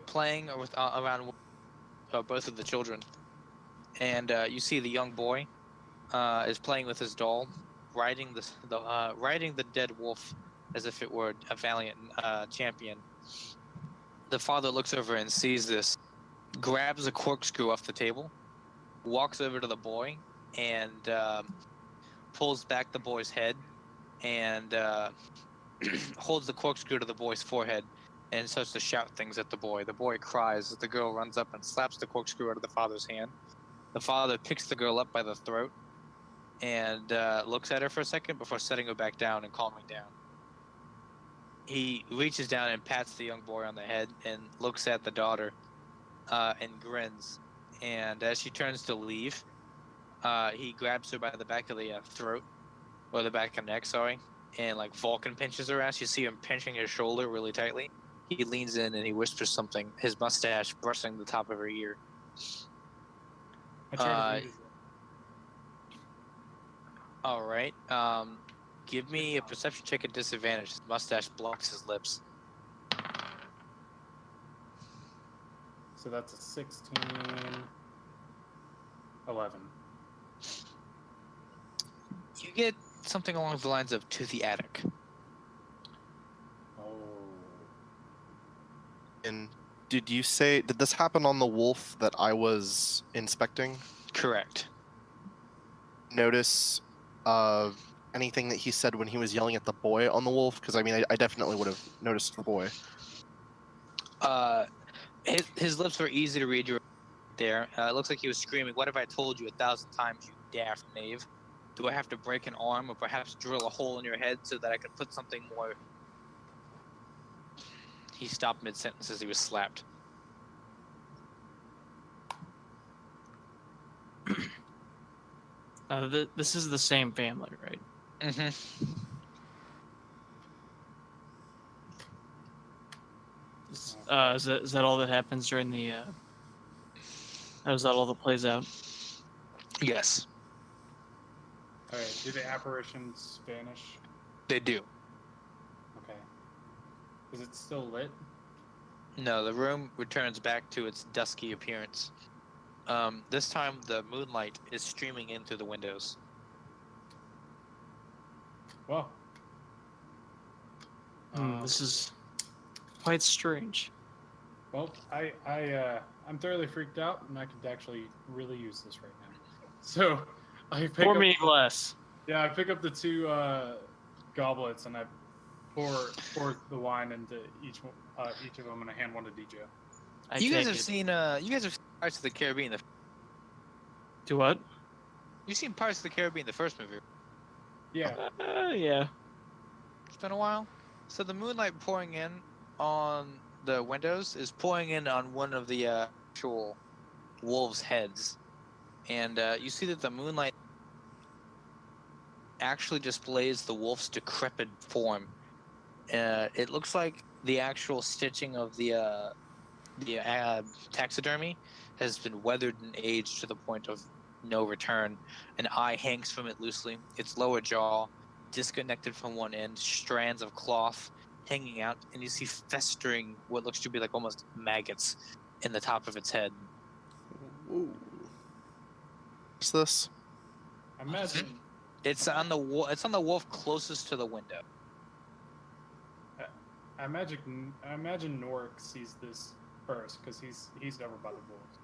Playing with around both of the children, and you see the young boy is playing with his doll, riding the dead wolf as if it were a valiant champion. The father looks over and sees this, grabs a corkscrew off the table, walks over to the boy, and pulls back the boy's head, and holds the corkscrew to the boy's forehead, and starts to shout things at the boy. The boy cries as the girl runs up and slaps the corkscrew out of the father's hand. The father picks the girl up by the throat and looks at her for a second before setting her back down and calming down. He reaches down and pats the young boy on the head and looks at the daughter and grins. And as she turns to leave, he grabs her by the back of the throat, or the back of the neck, sorry, and like Vulcan pinches her ass. You see him pinching his shoulder really tightly. He leans in and he whispers something, his mustache brushing the top of her ear. I try to read his All right. Give me a perception check at disadvantage. His mustache blocks his lips. So that's a 16, 11. You get something along the lines of "to the attic." Oh. And Did this happen on the wolf that I was inspecting? Correct. Notice anything that he said when he was yelling at the boy on the wolf? Because I mean, I definitely would have noticed the boy. His lips were easy to read. There, it looks like he was screaming, "What have I told you 1,000 times, you daft knave? Do I have to break an arm or perhaps drill a hole in your head so that I can put something more?" He stopped mid-sentence as he was slapped. This is the same family, right? Mm-hmm. Is that all that happens during the? Is that all that plays out? Yes, All right. Do the apparitions vanish? they do. Okay. Is it still lit? No, the room returns back to its dusky appearance. This time, the moonlight is streaming in through the windows. Well. This is quite strange. Well, I'm thoroughly freaked out, and I could actually really use this right now. So, I pick Pour up. me a glass. Yeah, I pick up the two goblets, and I pour the wine into each of them, and I hand one to DJ. You guys have seen Pirates of the Caribbean. Do what? You've seen Pirates of the Caribbean, the first movie. Yeah. Yeah. It's been a while. So the moonlight pouring in on the windows is pouring in on one of the actual wolves' heads, and you see that the moonlight actually displays the wolf's decrepit form. It looks like the actual stitching of the taxidermy has been weathered and aged to the point of no return. An eye hangs from it loosely. Its lower jaw disconnected from one end, strands of cloth hanging out, and you see festering what looks to be like almost maggots in the top of its head. Ooh. What's this? Imagine. It's on the wolf closest to the window. I imagine Norik sees this first because he's over by the wolves.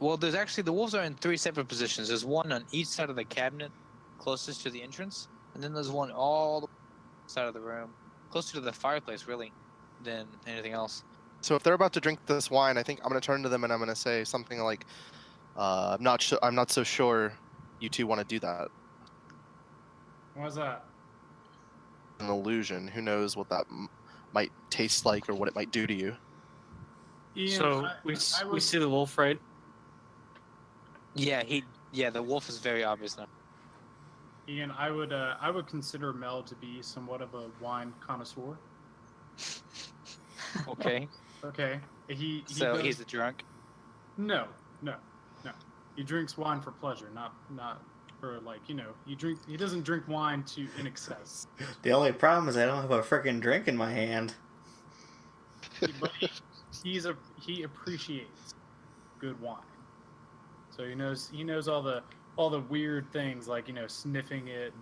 Well, there's actually the wolves are in three separate positions. There's one on each side of the cabinet closest to the entrance, and then there's one all the side of the room, closer to the fireplace, really, than anything else. So if they're about to drink this wine, I think I'm going to turn to them and I'm going to say something like, I'm not so sure you two want to do that. Why's that? An illusion. Who knows what that might taste like or what it might do to you. Ian, So I we would- see the wolf, right? Yeah, the wolf is very obvious now. Ian, I would consider Mel to be somewhat of a wine connoisseur. Okay. Okay. He So does- he's a drunk. No. He drinks wine for pleasure, not for he doesn't drink wine in excess. The only problem is I don't have a frickin' drink in my hand. But he appreciates good wine. So he knows all the weird things like sniffing it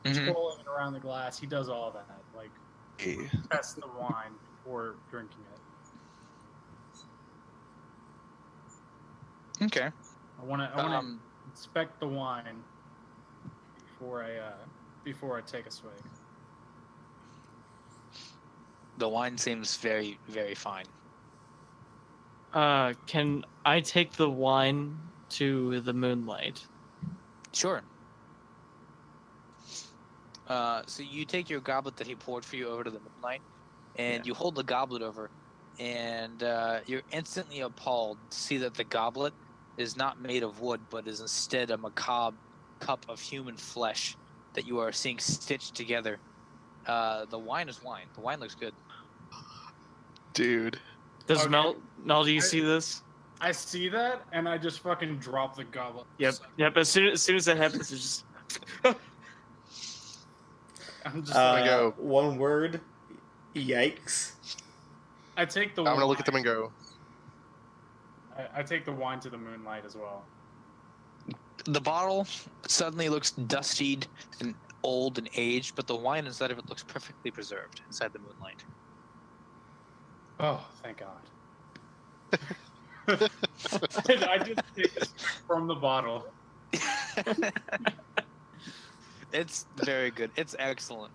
and Mhm. swirling it around the glass. He does all that, like Hey. test the wine before drinking it. Okay. I want to inspect the wine before I take a swig. The wine seems very, very fine. Can I take the wine to the moonlight? Sure. So you take your goblet that he poured for you over to the moonlight, and you hold the goblet over, and you're instantly appalled to see that the goblet is not made of wood, but is instead a macabre cup of human flesh that you are seeing stitched together. The wine is wine. The wine looks good. Dude. Does Okay. Mel, do you see this? I see that, and I just fucking drop the goblet. Yep. As soon as that happens, it's just. I'm just like, go. One word. Yikes. I take the. I'm going to wine- look at them and go, I take the wine to the moonlight as well. The bottle suddenly looks dustied and old and aged, but the wine inside of it looks perfectly preserved inside the moonlight. Oh, thank God. I just take this from the bottle. It's very good. It's excellent.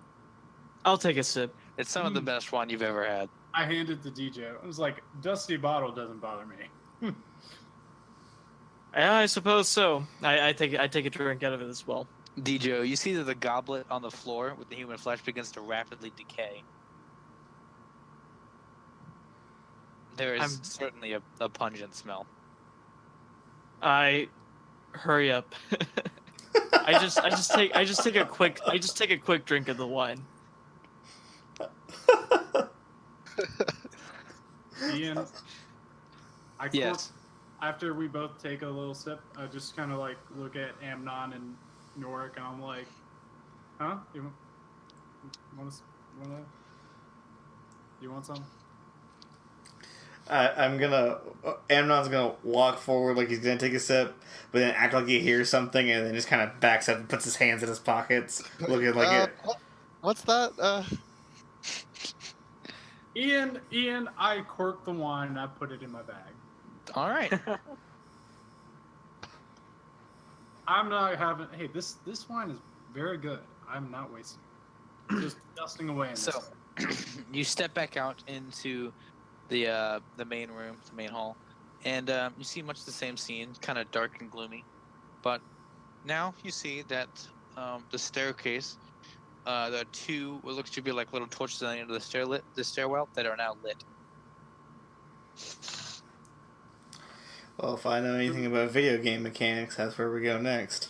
I'll take a sip. It's some of the best wine you've ever had. I handed it to DJ. I was like, dusty bottle doesn't bother me. Yeah, I suppose so. I take a drink out of it as well. Dijo, you see that the goblet on the floor with the human flesh begins to rapidly decay. There is certainly a pungent smell. I hurry up. I just take a quick drink of the wine. Ian, Yes. After we both take a little sip, I just kind of like look at Amnon and Norik, and I'm like, "Huh? You want some?" Amnon's gonna walk forward like he's gonna take a sip, but then act like he hears something, and then just kind of backs up and puts his hands in his pockets, looking like it. What's that? Ian, I corked the wine and I put it in my bag. All right. I'm not having. Hey, this wine is very good. I'm not wasting it. Just dusting away in So, this. you step back out into the main room, the main hall, and you see much the same scene, kind of dark and gloomy. But now you see that the staircase, there are two what looks to be like little torches on the end of the stairwell that are now lit. Well, if I know anything about video game mechanics, that's where we go next.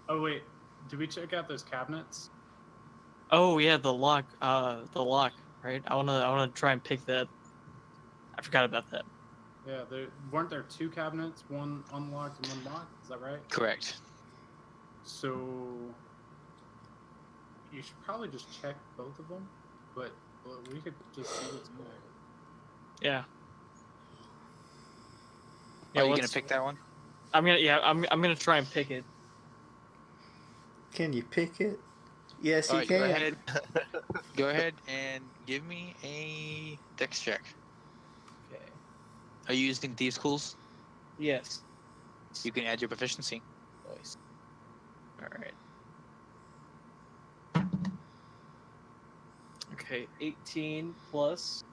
Oh wait, did we check out those cabinets? Oh yeah, the lock, right? I wanna try and pick that. I forgot about that. Yeah, weren't there two cabinets, one unlocked and one locked? Is that right? Correct. So you should probably just check both of them, but we could just see what's in there. Yeah. Are you gonna pick that one? I'm gonna try and pick it. Can you pick it? Yes, you Alright, can. Go ahead and give me a dex check. Okay. Are you using Thieves' Tools? Yes. You can add your proficiency. Nice. All right. Okay, 18 plus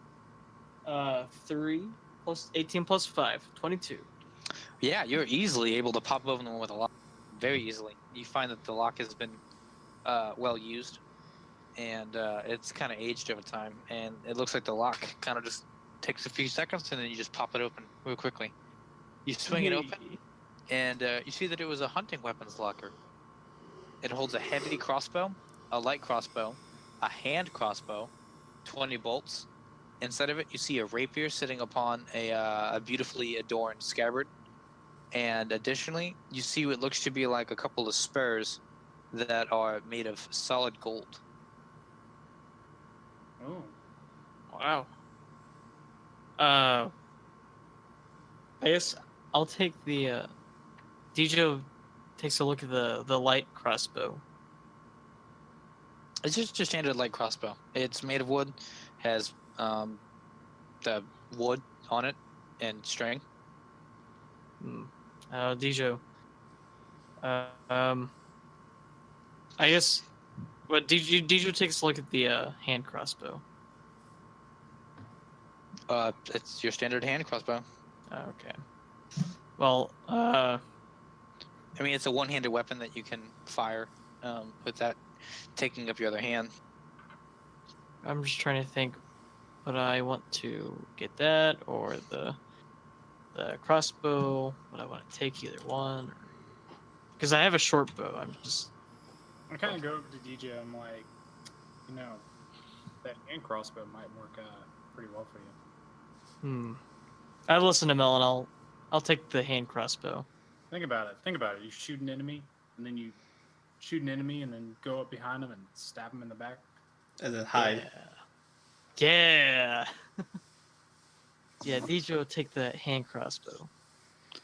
3 plus 18 plus 5, 22. Yeah, you're easily able to pop open them with a lock. Very easily. You find that the lock has been well used, and it's kind of aged over time, and it looks like the lock kind of just takes a few seconds, and then you just pop it open real quickly. You swing it open, and you see that it was a hunting weapons locker. It holds a heavy crossbow, a light crossbow, a hand crossbow, 20 bolts. Inside of it, you see a rapier sitting upon a beautifully adorned scabbard. And additionally, you see what looks to be like a couple of spurs that are made of solid gold. Oh. Wow. I guess I'll take the. Dijo takes a look at the light crossbow. It's just a standard light crossbow. It's made of wood, has the wood on it and string. Dijo. I guess. But Dijo takes a look at the hand crossbow. It's your standard hand crossbow. Okay. Well, I mean, it's a one-handed weapon that you can fire without taking up your other hand. I'm just trying to think. Would I want to get that or the crossbow? Would I want to take either one? Because I have a short bow. I kind of go to DJ. I'm like, that hand crossbow might work pretty well for you. I listen to Mel, and I'll take the hand crossbow. Think about it. You shoot an enemy, and then you shoot an enemy, and then go up behind them and stab them in the back. And then hide. Yeah. Yeah, DJ will take the hand crossbow.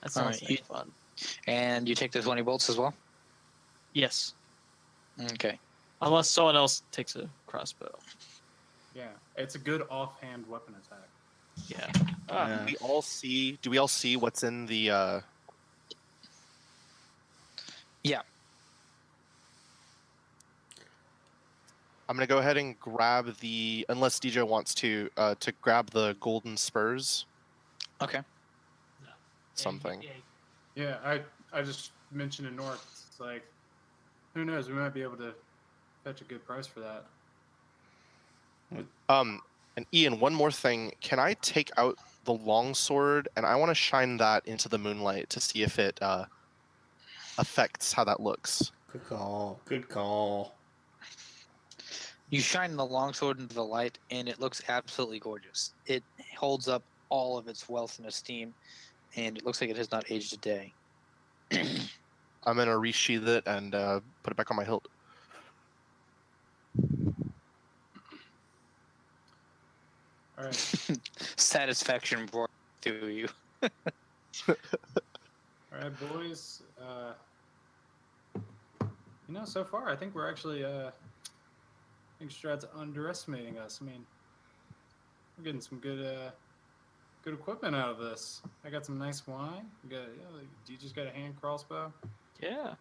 That sounds Alright, like fun. And you take the 20 bolts as well? Yes. Okay. Unless someone else takes a crossbow. Yeah, it's a good offhand weapon attack. Yeah. Yeah. Do we all see what's in the? Yeah. I'm gonna go ahead and grab the. Unless DJ wants to grab the golden spurs. Okay. Something. Yeah, I just mentioned in North. It's like, who knows? We might be able to fetch a good price for that. And Ian, one more thing. Can I take out the longsword and I want to shine that into the moonlight to see if it affects how that looks? Good call. Good call. You shine the longsword into the light, and it looks absolutely gorgeous. It holds up all of its wealth and esteem, and it looks like it has not aged a day. I'm gonna resheath it and put it back on my hilt. All right, Satisfaction roaring through you. all right, boys. So far I think we're actually. I think Strahd's underestimating us. I mean, we're getting some good equipment out of this. I got some nice wine. You just got a hand crossbow. Yeah.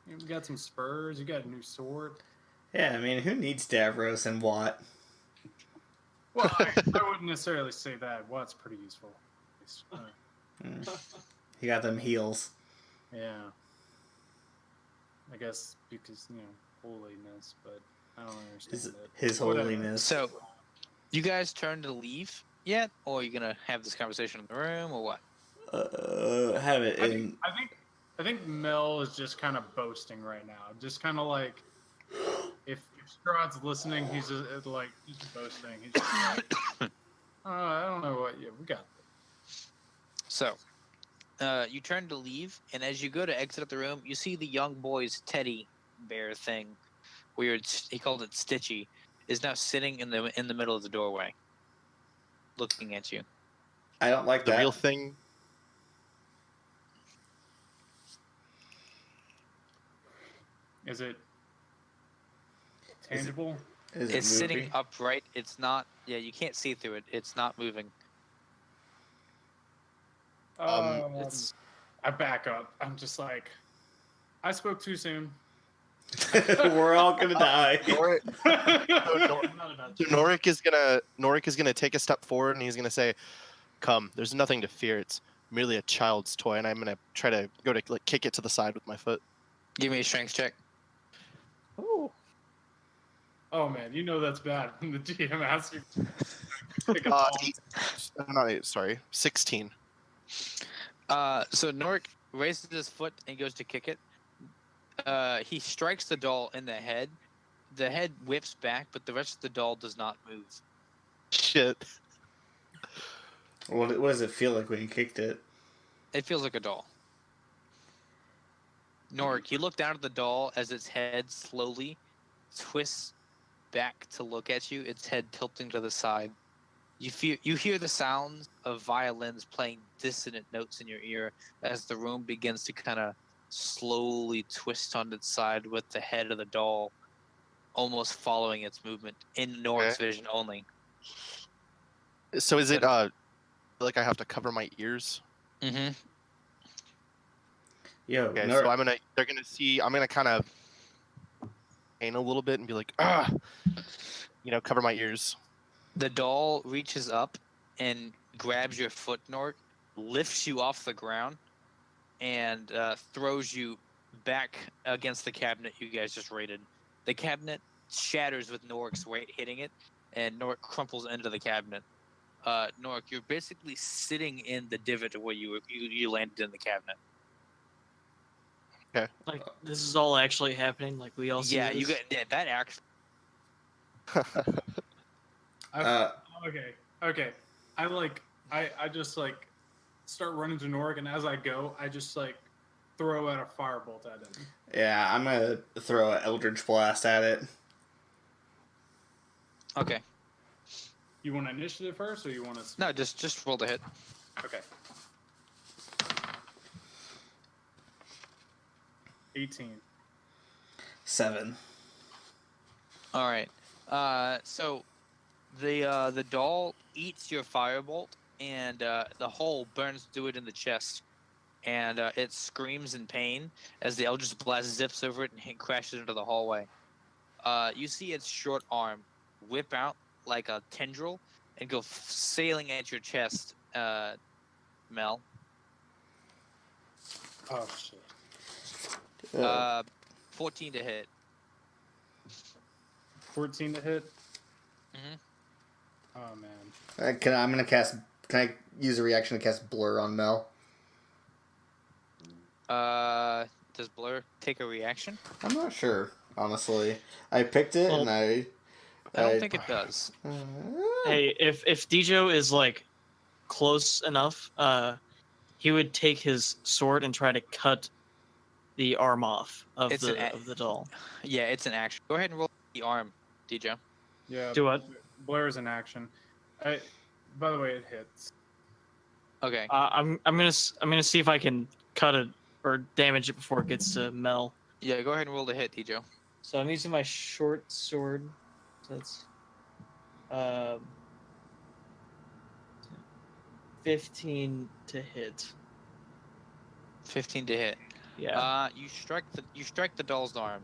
We got some spurs. You got a new sword. Yeah, I mean, who needs Davros and Watt? Well, I wouldn't necessarily say that. Watt's pretty useful. He got them heels. Yeah. I guess because holiness, but I don't understand it. His Whatever. holiness. So, you guys turn to leave yet, or are you gonna have this conversation in the room, or what? Have it I in. think Mel is just kind of boasting right now. Just kind of like, if Strahd's listening, he's just like boasting. He's just like, I don't know what. Yeah, we got this. So, you turn to leave, and as you go to exit the room, you see the young boy's teddy bear thing, he called it Stitchy, is now sitting in the middle of the doorway, looking at you. I don't like The that. real thing. Is it tangible? Is It's it sitting moving? upright. It's not. Yeah, you can't see through it. It's not moving. It's I back up. I'm just like, I spoke too soon. We're all gonna die. Norik, Not so Norik is gonna take a step forward and he's gonna say, "Come, there's nothing to fear. It's merely a child's toy." And I'm gonna try to go to kick it to the side with my foot. Give me a strength check. Oh. Oh man, that's bad. The GM asks you. Not 8, sorry, 16. So Norik raises his foot and goes to kick it. He strikes the doll in the head. The head whips back, but the rest of the doll does not move. Shit. What does it feel like when you kicked it? It feels like a doll. Norik, you look down at the doll as its head slowly twists back to look at you, its head tilting to the side. You hear the sounds of violins playing dissonant notes in your ear as the room begins to kind of slowly twist on its side with the head of the doll almost following its movement in Norik's vision only. So is it like I have to cover my ears? Mm-hmm. Yo, Okay, Nor- so I'm gonna kind of aim a little bit and be like, cover my ears. The doll reaches up and grabs your foot, Norik, lifts you off the ground, and throws you back against the cabinet you guys just raided. The cabinet shatters with Norik's weight hitting it, and Norik crumples into the cabinet. Norik, you're basically sitting in the divot where you landed in the cabinet. Okay. Like this is all actually happening. Like we all see Yeah, this? you got that actually. Okay. I just like start running to Norik, and as I go, I just like throw out a firebolt at him. Yeah, I'm gonna throw an Eldritch Blast at it. Okay. You want initiative first, or you want to? No, just roll the hit. Okay. 18. 7. All right. So The doll eats your firebolt, and the hole burns through it in the chest, and it screams in pain as the Eldritch Blast zips over it and crashes into the hallway. You see its short arm whip out like a tendril and go sailing at your chest, Mel. Oh shit. 14 to hit. 14 to hit. Mhm. Oh man. I'm gonna cast. Can I use a reaction to cast Blur on Mel? Does Blur take a reaction? I'm not sure, honestly. I picked it and I don't think it does. Hey, if Dijo is like close enough, he would take his sword and try to cut the arm off of the doll. Yeah, it's an action. Go ahead and roll the arm, DJ. Yeah. Do what? Blur's in action. By the way, it hits. Okay. I'm gonna see if I can cut it or damage it before it gets to Mel. Yeah, go ahead and roll the hit, DJ. So I'm using my short sword. So that's 15 to hit. 15 to hit. Yeah. You strike the doll's arm.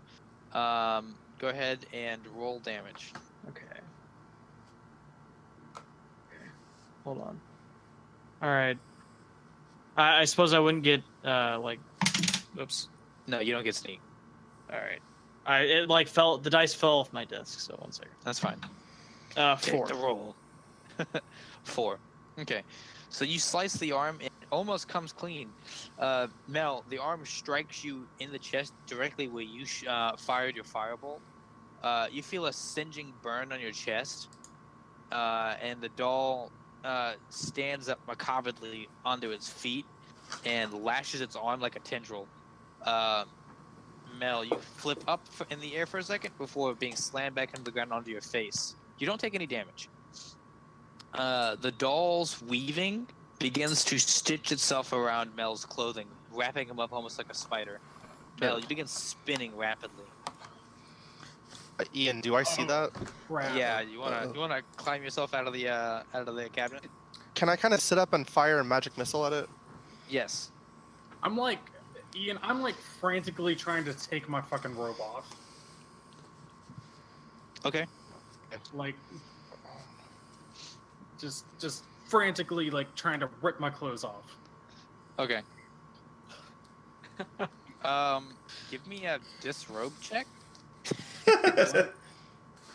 Go ahead and roll damage. Okay. Hold on. All right. I suppose I wouldn't get like. Oops. No, you don't get sneak. All right. It like fell. The dice fell off my desk. So 1 second. That's fine. 4. Take the roll. 4. Okay. So you slice the arm, and it almost comes clean. Mel, the arm strikes you in the chest directly where you fired your firebolt. You feel a singeing burn on your chest, and the doll stands up macabrely onto its feet and lashes its arm like a tendril. Mel, you flip up in the air for a second before being slammed back into the ground onto your face. You don't take any damage. The doll's weaving begins to stitch itself around Mel's clothing, wrapping him up almost like a spider. Mel, you begin spinning rapidly. Ian, do I see that? Crap. Yeah, you wanna climb yourself out of the cabinet? Can I kind of sit up and fire a magic missile at it? Yes. I'm like, Ian, I'm like frantically trying to take my fucking robe off. Okay. Like, just frantically like trying to rip my clothes off. Okay. Give me a disrobe check.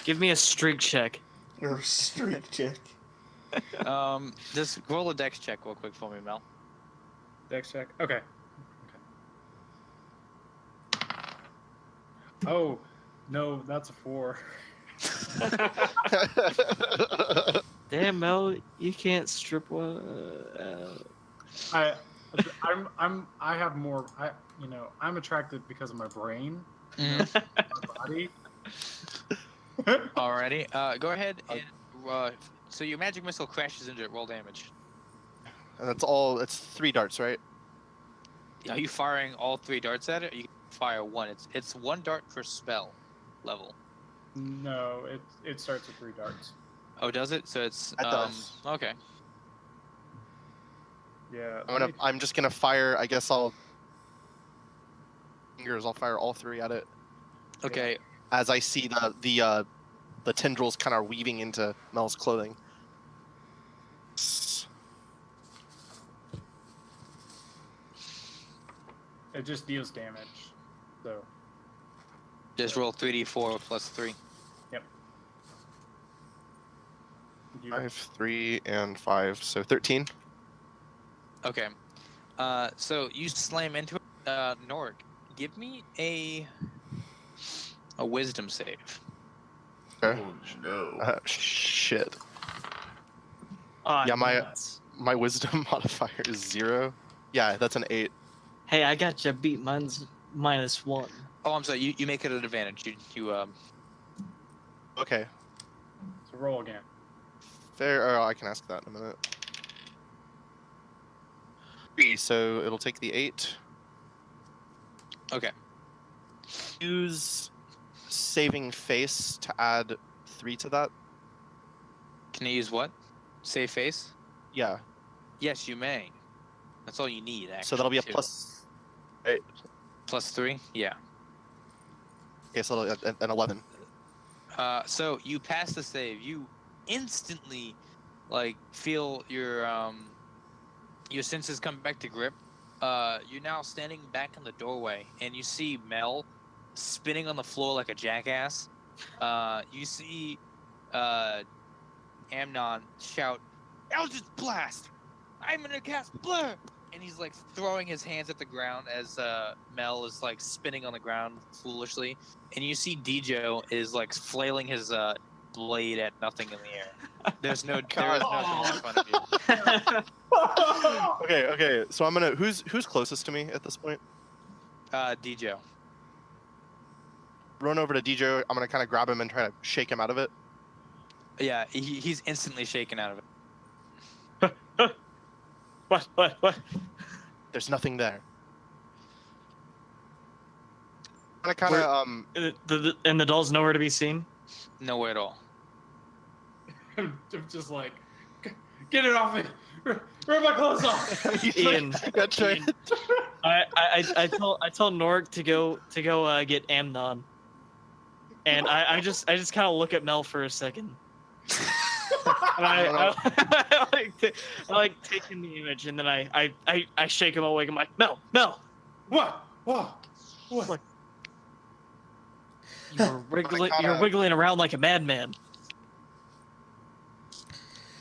Give me a streak check. Or streak check. Just roll a dex check real quick for me, Mel. Dex check. Okay. Oh, no, that's a 4. Damn, Mel, you can't strip one. I have more. I'm attracted because of my brain, my body. Alrighty. Go ahead and so your magic missile crashes into it. Roll damage. And that's all. It's 3 darts, right? Are you firing all 3 darts at it? Or you can fire one. It's 1 dart per spell level. No, it starts with 3 darts. Oh, does it? So it's It does. Okay. Yeah. I'm just gonna fire. I guess I'll fire all 3 at it Okay. as I see the tendrils kind of weaving into Mel's clothing. It just deals damage. So. Just roll 3d4 plus 3. Yep. 5, 3, and 5, so 13. Okay. So you slam into it. Norik, give me a wisdom save. Okay. Oh no. Shit. Ah, Yeah, my- nuts. My wisdom modifier is 0. Yeah, that's an 8. Hey, I got you beat. Mine's -1. Oh, I'm sorry. You make it an advantage. You Okay. So roll again. Fair. Oh, I can ask that in a minute. 3, so it'll take the 8. Okay. Use saving face to add 3 to that. Can you use what? Save face? Yeah. Yes, you may. That's all you need, actually. So that'll be a too. plus. Eight. Plus 3? Yeah. Okay, so an 11. So you pass the save. You instantly, feel your senses come back to grip. You're now standing back in the doorway, and you see Mel spinning on the floor like a jackass. You see Amnon shout, "Eldritch Blast! I'm gonna cast Blur!" And he's throwing his hands at the ground as Mel is spinning on the ground foolishly. And you see Dijo is flailing his blade at nothing in the air. There's no door in front of you. Okay. So I'm gonna. Who's closest to me at this point? Dijo. Run over to DJ. I'm gonna kind of grab him and try to shake him out of it. Yeah, he's instantly shaken out of it. What? There's nothing there. And And the doll's nowhere to be seen? Nowhere at all. I'm just get it off me. Rip my clothes off. Ian, That's right. I tell Norg to go get Amnon. And I just kind of look at Mel for a second. And I like taking the image, and then I shake him awake. I'm like, Mel. What? Look. You're wiggling around like a madman.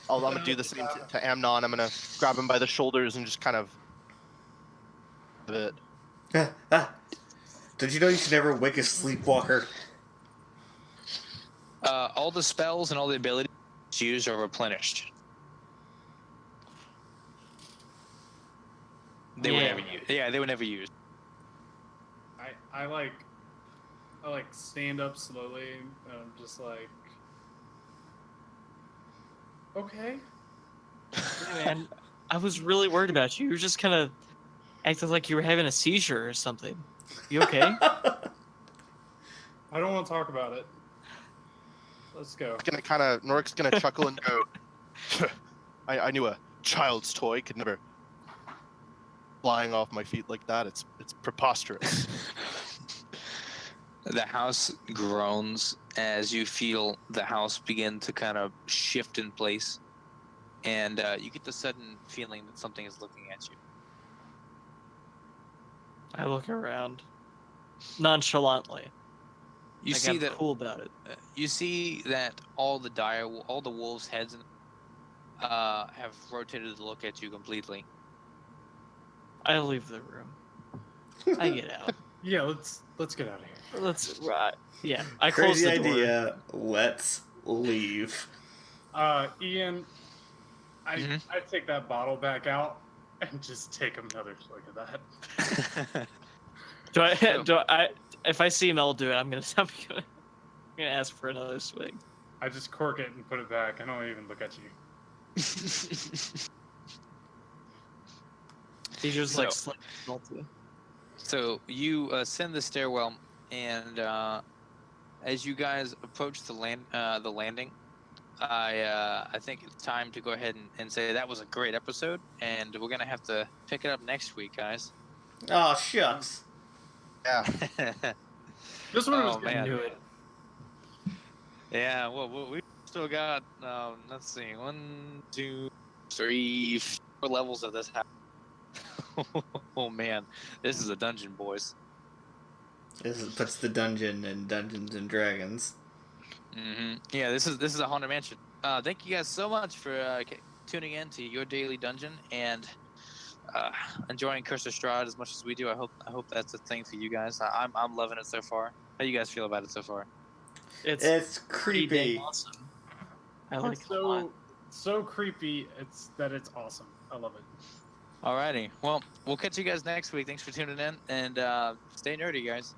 I'm gonna do the same to Amnon. I'm gonna grab him by the shoulders and just kind of. Did you know you should never wake a sleepwalker? All the spells and all the abilities used are replenished. They were never used. Yeah, they were never used. I stand up slowly and I'm just okay. Yeah, man, I was really worried about you. You were just kind of acting like you were having a seizure or something. You okay? I don't want to talk about it. Let's go. Norik's gonna chuckle and go. I knew a child's toy could never flying off my feet like that. It's preposterous. The house groans as you feel the house begin to kind of shift in place, and you get the sudden feeling that something is looking at you. I look around nonchalantly. You Like see I'm that cool about it. You see that all the wolves' heads have rotated to look at you completely. I leave the room. I get out. Yeah, let's get out of here. Yeah. I close Crazy the door. idea. Let's leave. Ian, I take that bottle back out and just take another swig of that. If I see Mel do it, I'm gonna ask for another swig. I just cork it and put it back. I don't even look at you. He's just slightly salty. So you ascend the stairwell, and as you guys approach the landing, I think it's time to go ahead and say that was a great episode, and we're gonna have to pick it up next week, guys. Oh, shucks. Yeah. This one was Oh, good. man. Knew it. Yeah, well, we still got, let's see, 1, 2, 3, 4 levels of this house. Oh, man. This is a dungeon, boys. Puts the dungeon in Dungeons and Dragons. Yeah, this is a haunted mansion. Thank you guys so much for tuning in to your daily dungeon and enjoying Curse of Strahd as much as we do. I hope that's a thing for you guys. I'm loving it so far. How you guys feel about it so far? It's pretty creepy. dang awesome. I like It's it a lot. so creepy. It's awesome. I love it. Alrighty. Well, we'll catch you guys next week. Thanks for tuning in, and stay nerdy, guys.